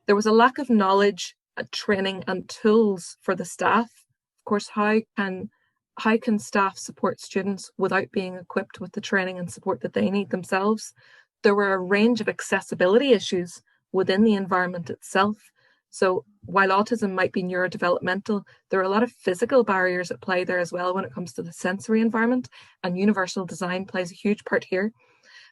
There was a lack of knowledge, training and tools for the staff. Of course, how can staff support students without being equipped with the training and support that they need themselves? There were a range of accessibility issues within the environment itself. So while autism might be neurodevelopmental, there are a lot of physical barriers at play there as well when it comes to the sensory environment, and universal design plays a huge part here.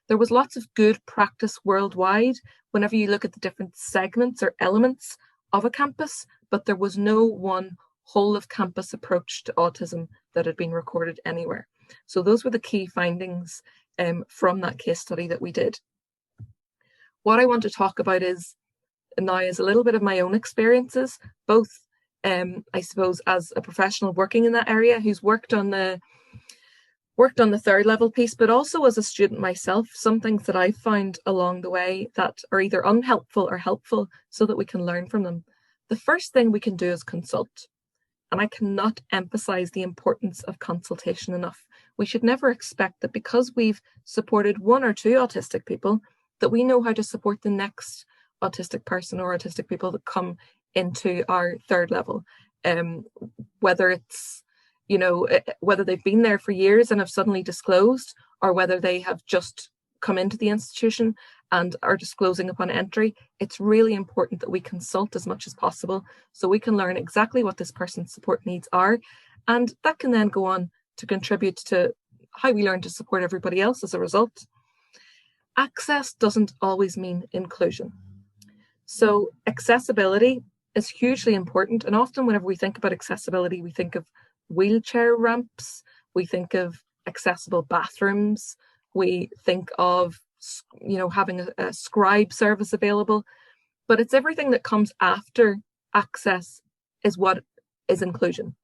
There was lots of good practice worldwide whenever you look at the different segments or elements of a campus, but there was no one whole of campus approach to autism that had been recorded anywhere. So those were the key findings from that case study that we did. What I want to talk about is now is a little bit of my own experiences, both I suppose as a professional working in that area who's worked on the third level piece, but also as a student myself, some things that I've found along the way that are either unhelpful or helpful so that we can learn from them. The first thing we can do is consult. And I cannot emphasize the importance of consultation enough. We should never expect that because we've supported one or two autistic people, that we know how to support the next autistic person or autistic people that come into our third level. Whether it's, whether they've been there for years and have suddenly disclosed, or whether they have just come into the institution and are disclosing upon entry, it's really important that we consult as much as possible so we can learn exactly what this person's support needs are. And that can then go on to contribute to how we learn to support everybody else as a result. Access doesn't always mean inclusion. So accessibility is hugely important. And often whenever we think about accessibility, we think of wheelchair ramps, we think of accessible bathrooms, we think of having a scribe service available, but it's everything that comes after access is what is inclusion.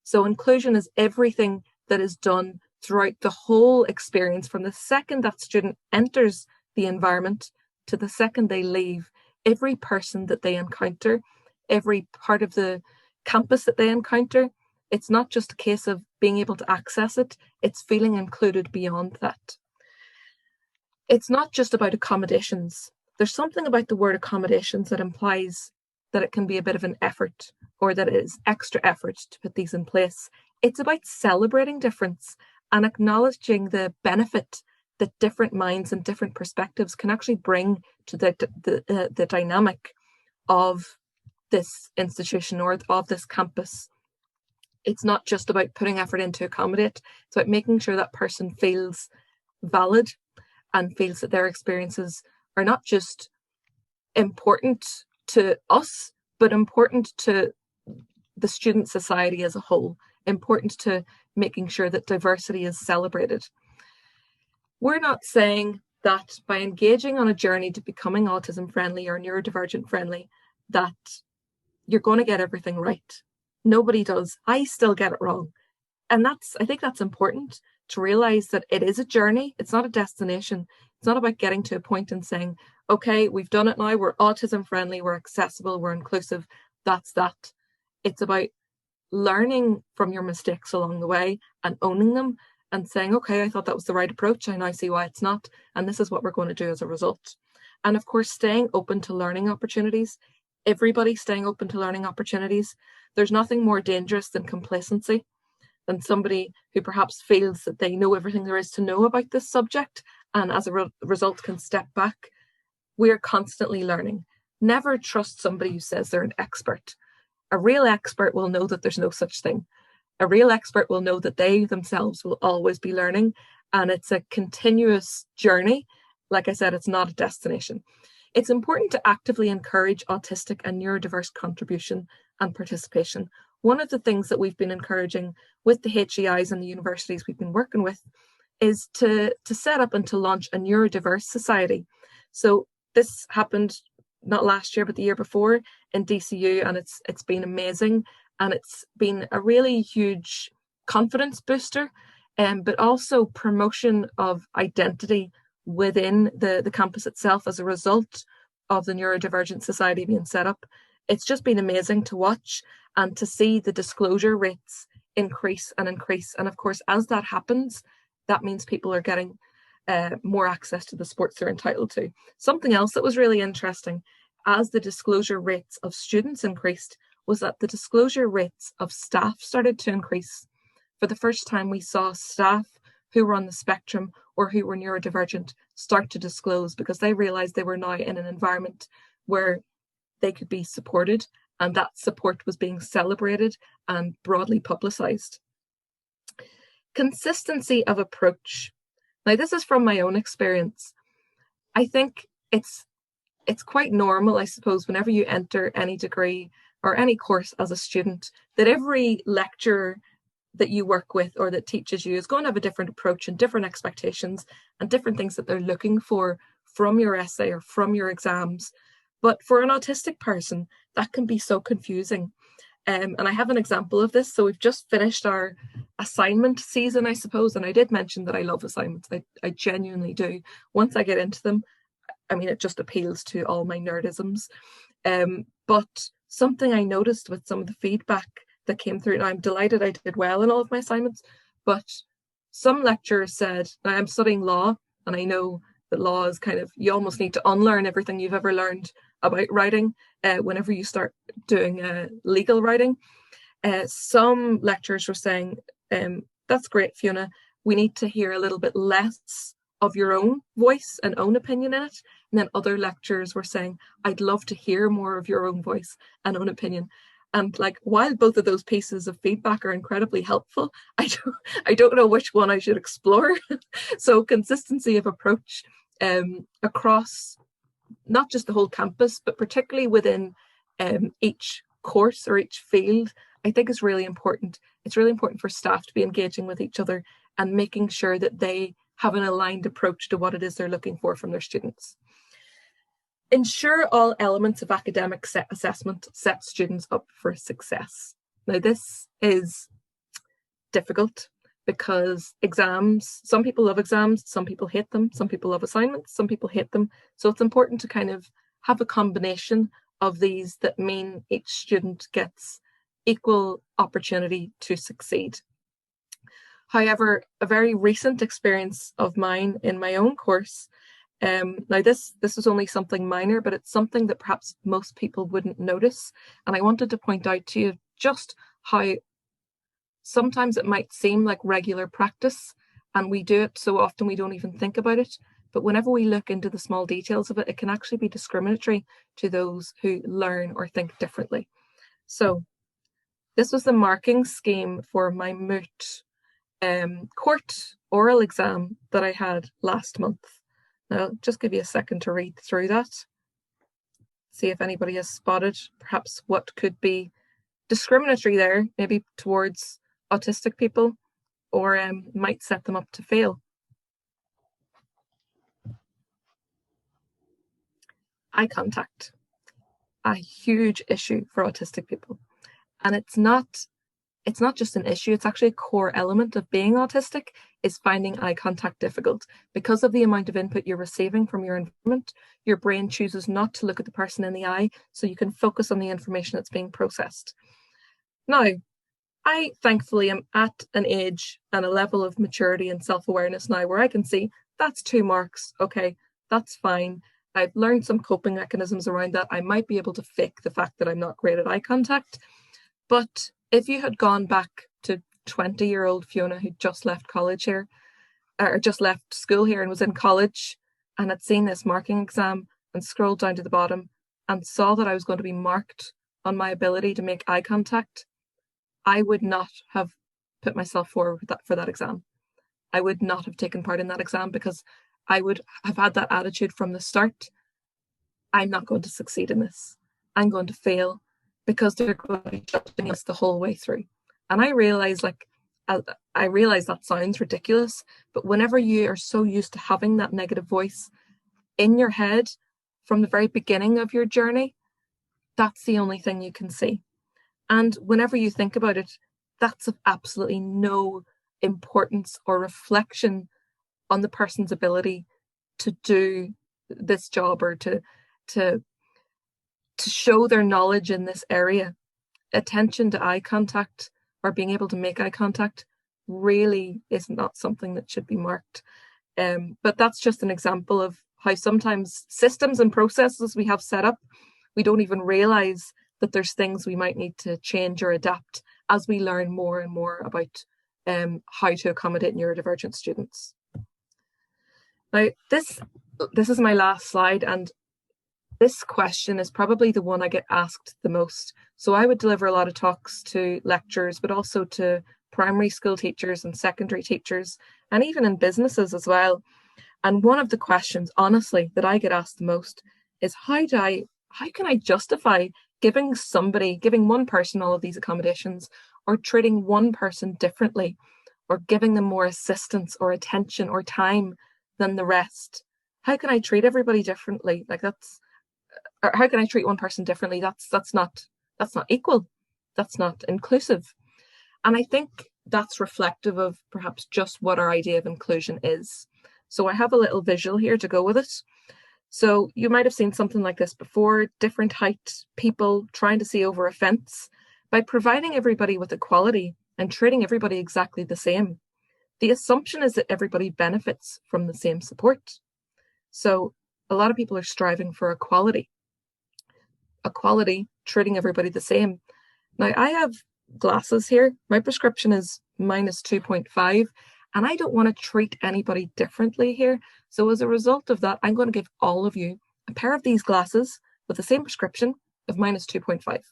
So inclusion is everything that is done throughout the whole experience, from the second that student enters the environment to the second they leave. Every person that they encounter, every part of the campus that they encounter, it's not just a case of being able to access it, it's feeling included beyond that. It's not just about accommodations. There's something about the word accommodations that implies that it can be a bit of an effort, or that it is extra effort to put these in place. It's about celebrating difference and acknowledging the benefit that different minds and different perspectives can actually bring to the dynamic of this institution or of this campus. It's not just about putting effort in to accommodate. It's about making sure that person feels valid and feels that their experiences are not just important to us, but important to the student society as a whole, important to making sure that diversity is celebrated. We're not saying that by engaging on a journey to becoming autism friendly or neurodivergent friendly, that you're going to get everything right. Nobody does. I still get it wrong. And I think that's important to realize that it is a journey. It's not a destination. It's not about getting to a point and saying, okay, we've done it now. We're autism friendly. We're accessible. We're inclusive. That's that. It's about learning from your mistakes along the way and owning them and saying, okay, I thought that was the right approach. I now see why it's not. And this is what we're going to do as a result. And of course, staying open to learning opportunities. Everybody staying open to learning opportunities. There's nothing more dangerous than complacency, than somebody who perhaps feels that they know everything there is to know about this subject and as a result can step back. we're constantly learning. Never trust somebody who says they're an expert. A real expert will know that there's no such thing. A real expert will know that they themselves will always be learning, and it's a continuous journey. Like I said, it's not a destination. It's important to actively encourage autistic and neurodiverse contribution and participation. One of the things that we've been encouraging with the HEIs and the universities we've been working with is to set up and to launch a neurodiverse society. So this happened not last year, but the year before in DCU, and it's been amazing. And it's been a really huge confidence booster, but also promotion of identity within the campus itself as a result of the Neurodivergent Society being set up. It's just been amazing to watch and to see the disclosure rates increase and increase. And of course, as that happens, that means people are getting more access to the sports they're entitled to. Something else that was really interesting, as the disclosure rates of students increased, was that the disclosure rates of staff started to increase. For the first time, we saw staff who were on the spectrum or who were neurodivergent start to disclose, because they realized they were now in an environment where they could be supported, and that support was being celebrated and broadly publicized. Consistency of approach. Now, this is from my own experience. I think it's quite normal, I suppose, whenever you enter any degree or any course as a student, that every lecturer that you work with or that teaches you is going to have a different approach and different expectations and different things that they're looking for from your essay or from your exams. But for an autistic person, that can be so confusing. And I have an example of this. So we've just finished our assignment season, I suppose, and I did mention that I love assignments. I genuinely do. Once I get into them, I mean, it just appeals to all my nerdisms. But something I noticed with some of the feedback that came through, and I'm delighted I did well in all of my assignments, but some lecturers said, I'm studying law, and I know that law is kind of, you almost need to unlearn everything you've ever learned about writing whenever you start doing legal writing. Some lecturers were saying, that's great, Fiona, we need to hear a little bit less of your own voice and own opinion in it. And then other lecturers were saying, I'd love to hear more of your own voice and own opinion. And like, while both of those pieces of feedback are incredibly helpful, I don't know which one I should explore. So consistency of approach across not just the whole campus, but particularly within each course or each field, I think is really important. It's really important for staff to be engaging with each other and making sure that they have an aligned approach to what it is they're looking for from their students. Ensure all elements of academic assessment set students up for success. Now, this is difficult because exams, some people love exams, some people hate them, some people love assignments, some people hate them. So it's important to kind of have a combination of these that mean each student gets equal opportunity to succeed. However, a very recent experience of mine in my own course, now this is only something minor, but it's something that perhaps most people wouldn't notice. And I wanted to point out to you just how sometimes it might seem like regular practice, and we do it so often we don't even think about it. But whenever we look into the small details of it, it can actually be discriminatory to those who learn or think differently. So this was the marking scheme for my moot court oral exam that I had last month. Now, I'll just give you a second to read through that. See if anybody has spotted perhaps what could be discriminatory there, maybe towards autistic people, or might set them up to fail. Eye contact, a huge issue for autistic people. And it's not just an issue, it's actually a core element of being autistic, is finding eye contact difficult. Because of the amount of input you're receiving from your environment, your brain chooses not to look at the person in the eye so you can focus on the information that's being processed. Now, I thankfully am at an age and a level of maturity and self-awareness now where I can see that's 2 marks, okay, that's fine. I've learned some coping mechanisms around that. I might be able to fake the fact that I'm not great at eye contact. But if you had gone back to 20-year-old Fiona who just left college here, or just left school here and was in college and had seen this marking exam, and scrolled down to the bottom and saw that I was going to be marked on my ability to make eye contact, I would not have put myself forward for that exam. I would not have taken part in that exam because I would have had that attitude from the start. I'm not going to succeed in this. I'm going to fail because they're going to be judging us the whole way through. And I realize that sounds ridiculous, but whenever you are so used to having that negative voice in your head from the very beginning of your journey, that's the only thing you can see. And whenever you think about it, that's of absolutely no importance or reflection on the person's ability to do this job or to show their knowledge in this area. Attention to eye contact or being able to make eye contact really is not something that should be marked. But that's just an example of how sometimes systems and processes we have set up, we don't even realize that there's things we might need to change or adapt as we learn more and more about how to accommodate neurodivergent students. Now, this is my last slide, and this question is probably the one I get asked the most. So I would deliver a lot of talks to lecturers, but also to primary school teachers and secondary teachers, and even in businesses as well. And one of the questions, honestly, that I get asked the most is how can I justify giving one person all of these accommodations, or treating one person differently, or giving them more assistance or attention or time than the rest? How can I treat everybody differently? Or how can I treat one person differently? That's not equal. That's not inclusive. And I think that's reflective of perhaps just what our idea of inclusion is. So I have a little visual here to go with it. So you might have seen something like this before, different height people trying to see over a fence. By providing everybody with equality and treating everybody exactly the same, the assumption is that everybody benefits from the same support. So a lot of people are striving for equality. Equality, treating everybody the same. Now, I have glasses here. My prescription is -2.5, and I don't want to treat anybody differently here. So as a result of that, I'm going to give all of you a pair of these glasses with the same prescription of -2.5,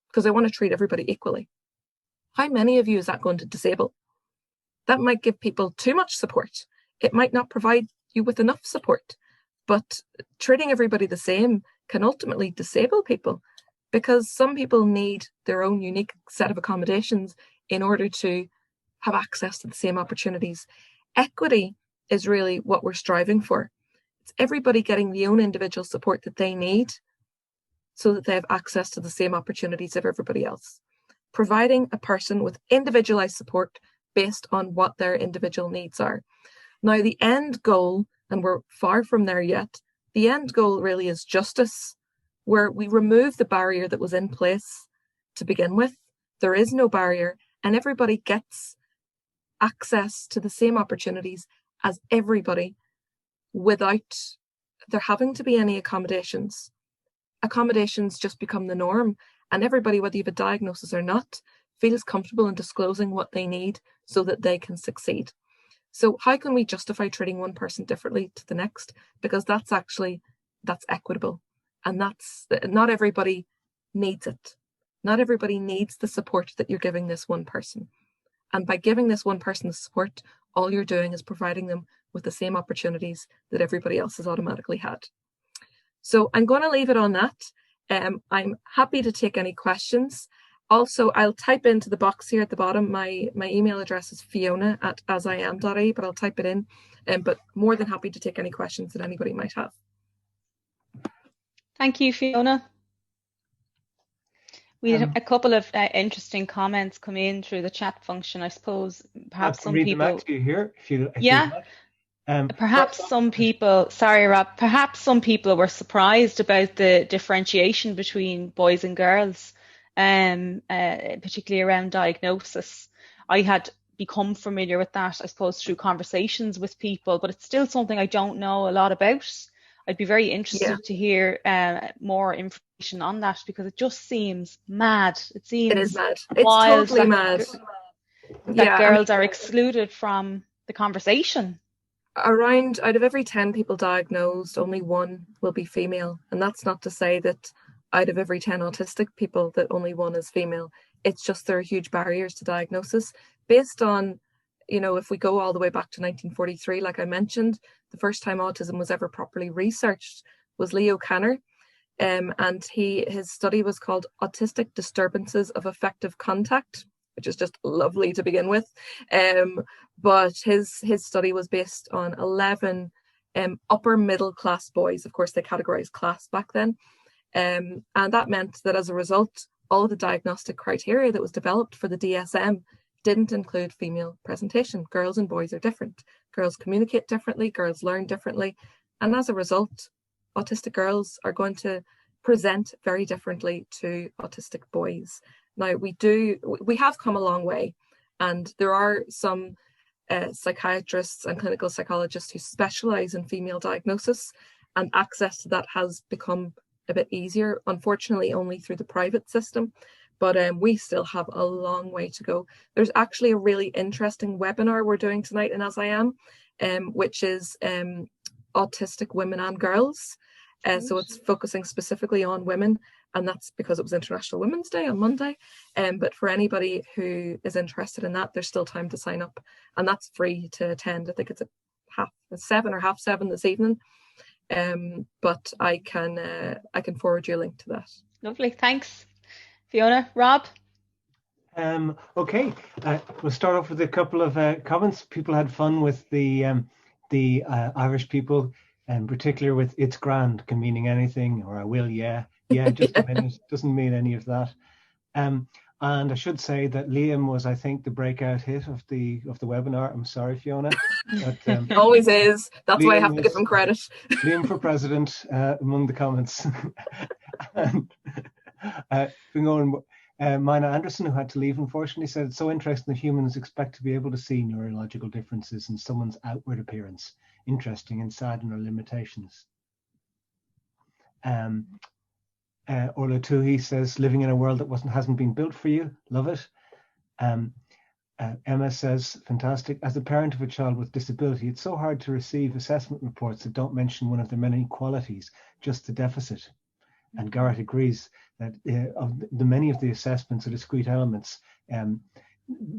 because I want to treat everybody equally. How many of you is that going to disable? That might give people too much support. It might not provide you with enough support, but treating everybody the same can ultimately disable people, because some people need their own unique set of accommodations in order to have access to the same opportunities. Equity is really what we're striving for. It's everybody getting the own individual support that they need so that they have access to the same opportunities of everybody else. Providing a person with individualized support based on what their individual needs are. Now, the end goal, and we're far from there yet, the end goal really is justice, where we remove the barrier that was in place to begin with. There is no barrier, and everybody gets access to the same opportunities as everybody without there having to be any accommodations. Accommodations just become the norm, and everybody, whether you have a diagnosis or not, feels comfortable in disclosing what they need so that they can succeed. So how can we justify treating one person differently to the next? Because that's equitable, and not everybody needs it. Not everybody needs the support that you're giving this one person. And by giving this one person the support, all you're doing is providing them with the same opportunities that everybody else has automatically had. So I'm going to leave it on that. I'm happy to take any questions. Also, I'll type into the box here at the bottom. My email address is fiona@asiam.ie, but I'll type it in. But more than happy to take any questions that anybody might have. Thank you, Fiona. We had a couple of interesting comments come in through the chat function. I suppose perhaps some people. Read them out to you here, if you yeah. Perhaps some people. Sorry, Rob. Perhaps some people were surprised about the differentiation between boys and girls, particularly around diagnosis. I had become familiar with that, I suppose, through conversations with people, but it's still something I don't know a lot about. I'd be very interested to hear more information on that, because it just seems mad. It is mad. It's wild totally mad. That girls are excluded from the conversation. Around out of every 10 people diagnosed, only 1 will be female. And that's not to say that out of every 10 autistic people that only 1 is female. It's just there are huge barriers to diagnosis based on, if we go all the way back to 1943, like I mentioned, the first time autism was ever properly researched was Leo Kanner. And his study was called Autistic Disturbances of Affective Contact, which is just lovely to begin with. But his study was based on 11 upper middle class boys. Of course, they categorized class back then. And that meant that as a result, all of the diagnostic criteria that was developed for the DSM didn't include female presentation. Girls and boys are different. Girls communicate differently, girls learn differently. And as a result, autistic girls are going to present very differently to autistic boys. Now, we have come a long way, and there are some psychiatrists and clinical psychologists who specialize in female diagnosis, and access to that has become a bit easier, unfortunately only through the private system, but we still have a long way to go. There's actually a really interesting webinar we're doing tonight in AsIAm, which is autistic women and girls. So it's focusing specifically on women, and that's because it was International Women's Day on Monday. But for anybody who is interested in that, there's still time to sign up, and that's free to attend. I think it's at 7:30 this evening. But I can forward you a link to that. Lovely, thanks. Fiona, Rob? Okay, we'll start off with a couple of comments. People had fun with the Irish people, and particular with "it's grand" can meaning anything, or "I will, yeah, just a minute" doesn't mean any of that. And I should say that Liam was, I think, the breakout hit of the webinar. I'm sorry, Fiona. But, always is. That's Liam why I have to give him credit. Liam for president among the comments. Mina Anderson, who had to leave, unfortunately, said it's so interesting that humans expect to be able to see neurological differences in someone's outward appearance. Interesting and sad in our limitations. Orla Tuhi says, living in a world that hasn't been built for you. Love it. Emma says, fantastic. As a parent of a child with disability, it's so hard to receive assessment reports that don't mention one of their many qualities, just the deficit. And Garrett agrees that of the many of the assessments or discrete elements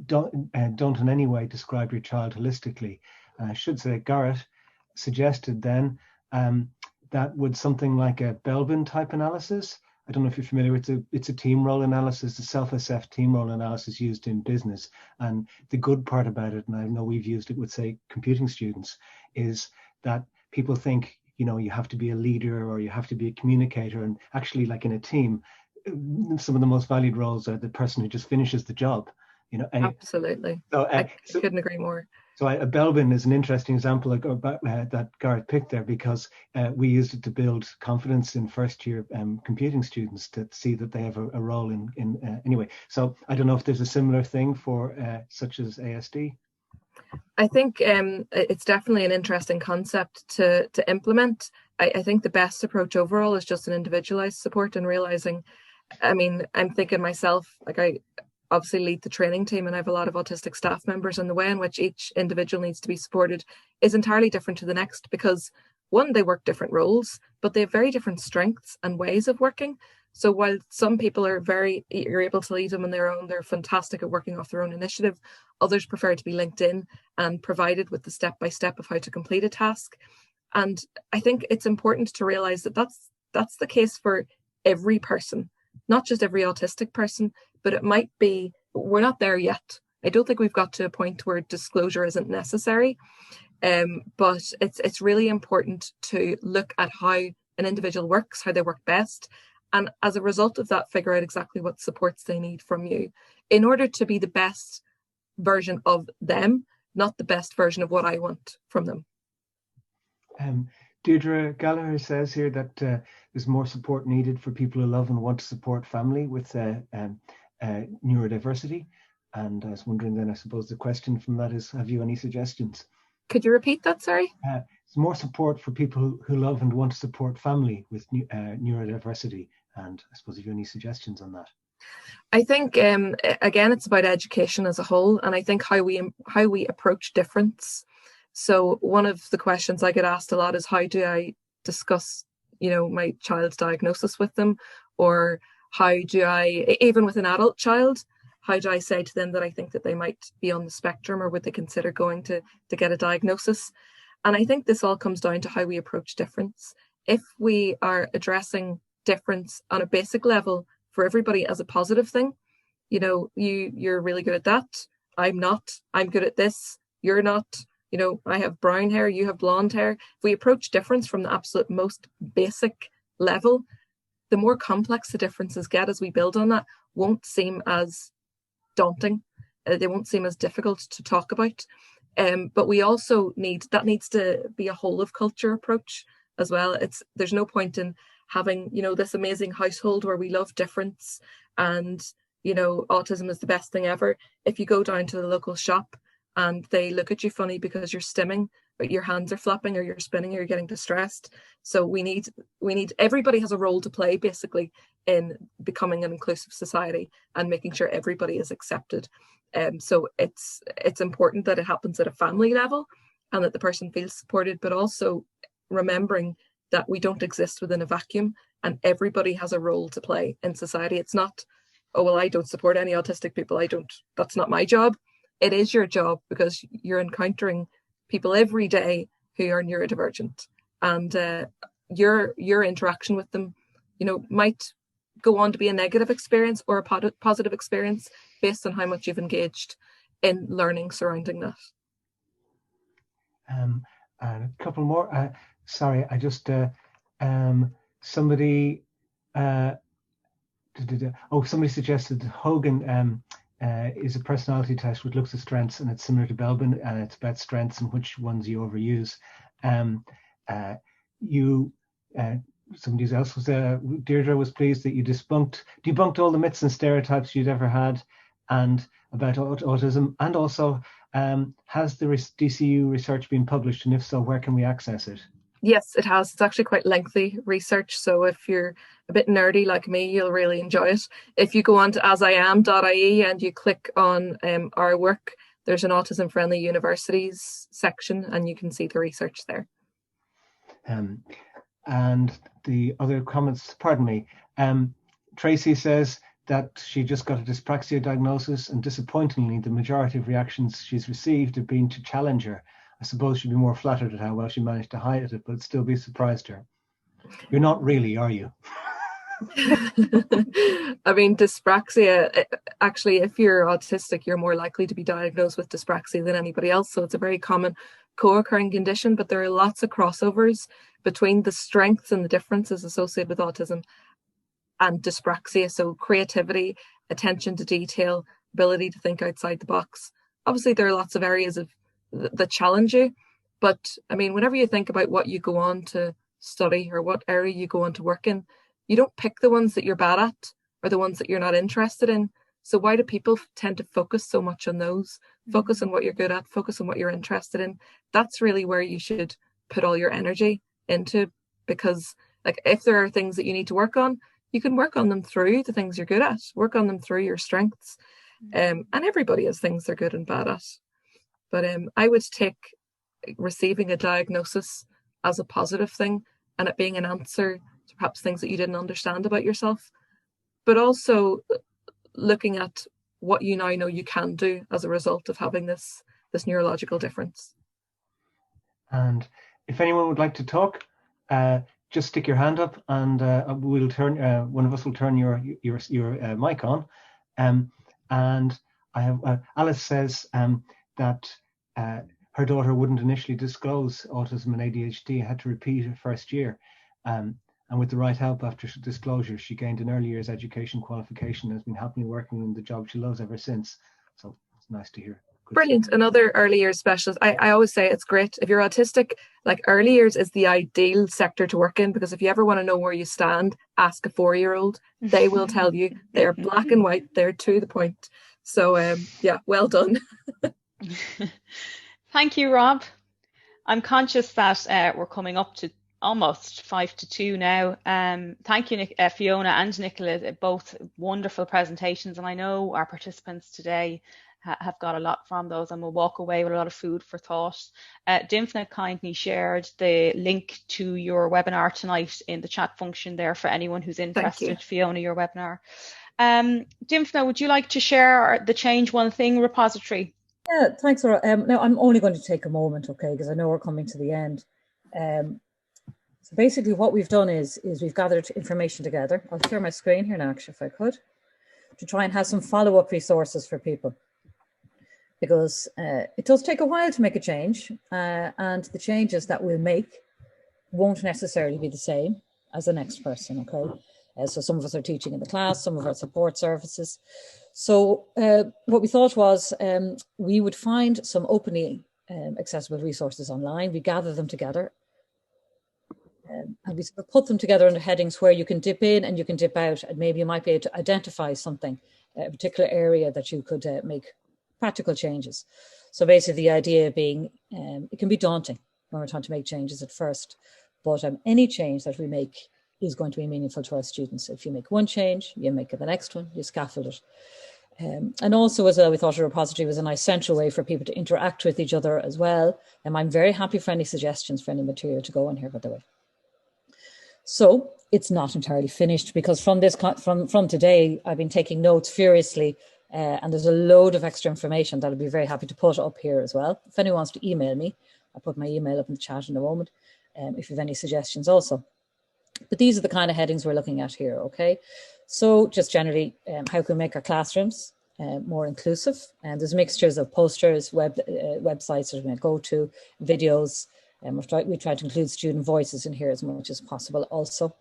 don't in any way describe your child holistically. And I should say Garrett suggested then that would something like a Belbin type analysis. I don't know if you're familiar with it's a team role analysis, the self-assessed team role analysis used in business. And the good part about it, and I know we've used it with, say, computing students, is that people think, you have to be a leader or you have to be a communicator. And actually, like in a team, some of the most valued roles are the person who just finishes the job. Absolutely. So, I couldn't agree more. So a Belbin is an interesting example that Garrett picked there, because we used it to build confidence in first-year computing students to see that they have a role in anyway. So I don't know if there's a similar thing for such as ASD. I think it's definitely an interesting concept to implement. I think the best approach overall is just an individualized support, and realizing, I'm thinking myself, like I obviously lead the training team and I have a lot of autistic staff members, and the way in which each individual needs to be supported is entirely different to the next, because one, they work different roles, but they have very different strengths and ways of working. So while some people you're able to lead them on their own, they're fantastic at working off their own initiative, others prefer to be linked in and provided with the step-by-step of how to complete a task. And I think it's important to realize that that's the case for every person, not just every autistic person, but it might be, we're not there yet. I don't think we've got to a point where disclosure isn't necessary, but it's really important to look at how an individual works, how they work best, and as a result of that, figure out exactly what supports they need from you in order to be the best version of them, not the best version of what I want from them. Deirdre Gallagher says here that there's more support needed for people who love and want to support family with neurodiversity. And I was wondering then, I suppose the question from that is, have you any suggestions? Could you repeat that, sorry? There's more support for people who love and want to support family with neurodiversity. And I suppose if you have any suggestions on that. I think, again, it's about education as a whole. And I think how we approach difference So one of the questions I get asked a lot is, how do I discuss, my child's diagnosis with them? Or how do I, even with an adult child, how do I say to them that I think that they might be on the spectrum, or would they consider going to get a diagnosis? And I think this all comes down to how we approach difference. If we are addressing difference on a basic level for everybody as a positive thing, you're really good at that, I'm not, I'm good at this, you're not, I have brown hair, you have blonde hair. If we approach difference from the absolute most basic level, the more complex the differences get as we build on that won't seem as daunting. They won't seem as difficult to talk about. But we also that needs to be a whole of culture approach as well. There's no point in having, this amazing household where we love difference and, autism is the best thing ever. If you go down to the local shop and they look at you funny because you're stimming, but your hands are flapping, or you're spinning, or you're getting distressed. So we need everybody has a role to play, basically, in becoming an inclusive society and making sure everybody is accepted. So it's important that it happens at a family level and that the person feels supported, but also remembering that we don't exist within a vacuum and everybody has a role to play in society. It's not, oh, well, I don't support any autistic people, that's not my job. It is your job, because you're encountering people every day who are neurodivergent, and your interaction with them, might go on to be a negative experience or a positive experience based on how much you've engaged in learning surrounding that. And a couple more. Sorry, I just somebody somebody suggested Hogan is a personality test which looks at strengths, and it's similar to Belbin, and it's about strengths and which ones you overuse. Somebody else was Deirdre was pleased that you debunked all the myths and stereotypes you'd ever had and about autism, and also has the DCU research been published, and if so, where can we access it? Yes, it has. It's actually quite lengthy research, so if you're a bit nerdy like me, you'll really enjoy it. If you go on to AsIAm.ie and you click on our work, there's an Autism Friendly Universities section, and you can see the research there. And the other comments, pardon me, Tracy says that she just got a dyspraxia diagnosis, and disappointingly, the majority of reactions she's received have been to challenge her. I suppose she'd be more flattered at how well she managed to hide it, but it'd still be surprised her. You're not really, are you? I mean, dyspraxia, actually, if you're autistic, you're more likely to be diagnosed with dyspraxia than anybody else. So it's a very common co-occurring condition, but there are lots of crossovers between the strengths and the differences associated with autism and dyspraxia. So creativity, attention to detail, ability to think outside the box. Obviously, there are lots of areas that challenge you, but I mean, whenever you think about what you go on to study or what area you go on to work in, you don't pick the ones that you're bad at or the ones that you're not interested in. So why do people tend to focus so much on those? Focus on what you're good at, focus on what you're interested in. That's really where you should put all your energy into, because like if there are things that you need to work on, you can work on them through the things you're good at, work on them through your strengths. And everybody has things they're good and bad at. But I would take receiving a diagnosis as a positive thing, and it being an answer to perhaps things that you didn't understand about yourself, but also looking at what you now know you can do as a result of having this neurological difference. And if anyone would like to talk, just stick your hand up, and we'll turn. One of us will turn your mic on. And I have Alice says that her daughter wouldn't initially disclose autism and ADHD, had to repeat her first year. And with the right help after disclosure, she gained an early years education qualification and has been happily working in the job she loves ever since. So it's nice to hear. Brilliant. Another early years specialist. I always say it's great. If you're autistic, like early years is the ideal sector to work in, because if you ever want to know where you stand, ask a 4-year-old. They will tell you. They're black and white. They're to the point. So yeah, well done. Thank you, Rob. I'm conscious that we're coming up to almost 5 to 2 now. Thank you, Fiona and Nicola, both wonderful presentations. And I know our participants today have got a lot from those and will walk away with a lot of food for thought. Dimphne kindly shared the link to your webinar tonight in the chat function there for anyone who's interested. Fiona, your webinar. Dimphne, would you like to share the Change One Thing repository? Yeah, thanks, Orla. Now, I'm only going to take a moment, okay, because I know we're coming to the end. So basically what we've done is we've gathered information together. I'll share my screen here now, actually, if I could, to try and have some follow-up resources for people. Because it does take a while to make a change, and the changes that we'll make won't necessarily be the same as the next person, okay? So some of us are teaching in the class, some of our support services. So what we thought was we would find some openly accessible resources online. We gather them together and we sort of put them together under headings where you can dip in and you can dip out, and maybe you might be able to identify something, a particular area that you could make practical changes. So basically the idea being it can be daunting when we're trying to make changes at first, but any change that we make is going to be meaningful to our students. If you make one change, you make the next one, you scaffold it. And also as well, we thought a repository was a nice central way for people to interact with each other as well. And I'm very happy for any suggestions for any material to go in here, by the way. So it's not entirely finished, because from today, I've been taking notes furiously, and there's a load of extra information that I'd be very happy to put up here as well. If anyone wants to email me, I'll put my email up in the chat in a moment, if you have any suggestions also. But these are the kind of headings we're looking at here, okay? So just generally, how can we make our classrooms more inclusive? And there's mixtures of posters, websites that we're going to go to, videos, and we try to include student voices in here as much as possible also.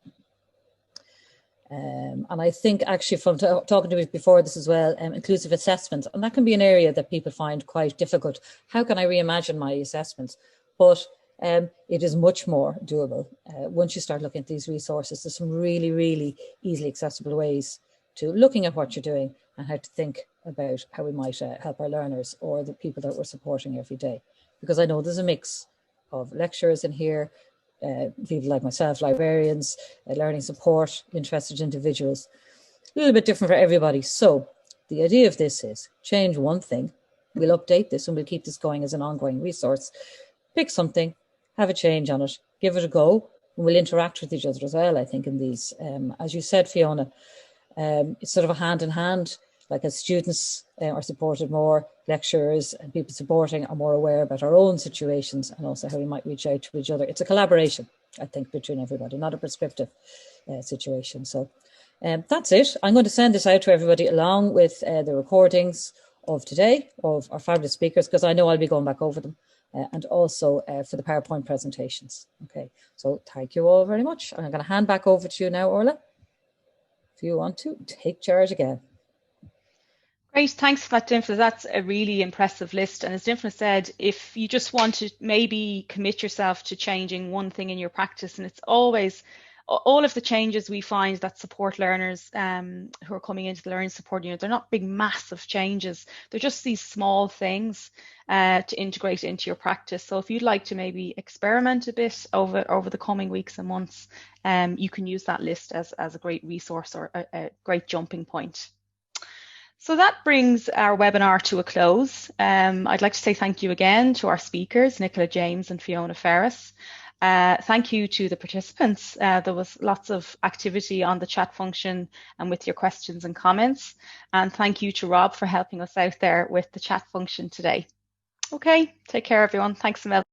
And I think actually from talking to you before this as well, inclusive assessment, and that can be an area that people find quite difficult. How can I reimagine my assessments? But it is much more doable. Once you start looking at these resources, there's some really, really easily accessible ways to looking at what you're doing and how to think about how we might help our learners or the people that we're supporting every day. Because I know there's a mix of lecturers in here, people like myself, librarians, learning support, interested individuals, a little bit different for everybody. So the idea of this is change one thing. We'll update this and we'll keep this going as an ongoing resource. Pick something, have a change on it, give it a go, and we'll interact with each other as well, I think, in these. As you said, Fiona, it's sort of a hand in hand, like as students are supported more, lecturers and people supporting are more aware about our own situations and also how we might reach out to each other. It's a collaboration, I think, between everybody, not a prescriptive situation. So that's it. I'm going to send this out to everybody along with the recordings of today of our fabulous speakers, because I know I'll be going back over them. And also for the PowerPoint presentations. Okay, so thank you all very much. I'm going to hand back over to you now, Orla, if you want to take charge again. Great, thanks for that, Dimphne. That's a really impressive list. And as Dimphne said, if you just want to maybe commit yourself to changing one thing in your practice, and it's always, all of the changes we find that support learners who are coming into the learning support unit, they're not big, massive changes. They're just these small things to integrate into your practice. So if you'd like to maybe experiment a bit over the coming weeks and months, you can use that list as a great resource or a great jumping point. So that brings our webinar to a close. I'd like to say thank you again to our speakers, Nicola James and Fiona Ferris. Thank you to the participants. There was lots of activity on the chat function and with your questions and comments. And thank you to Rob for helping us out there with the chat function today. Okay, take care everyone. Thanks a million.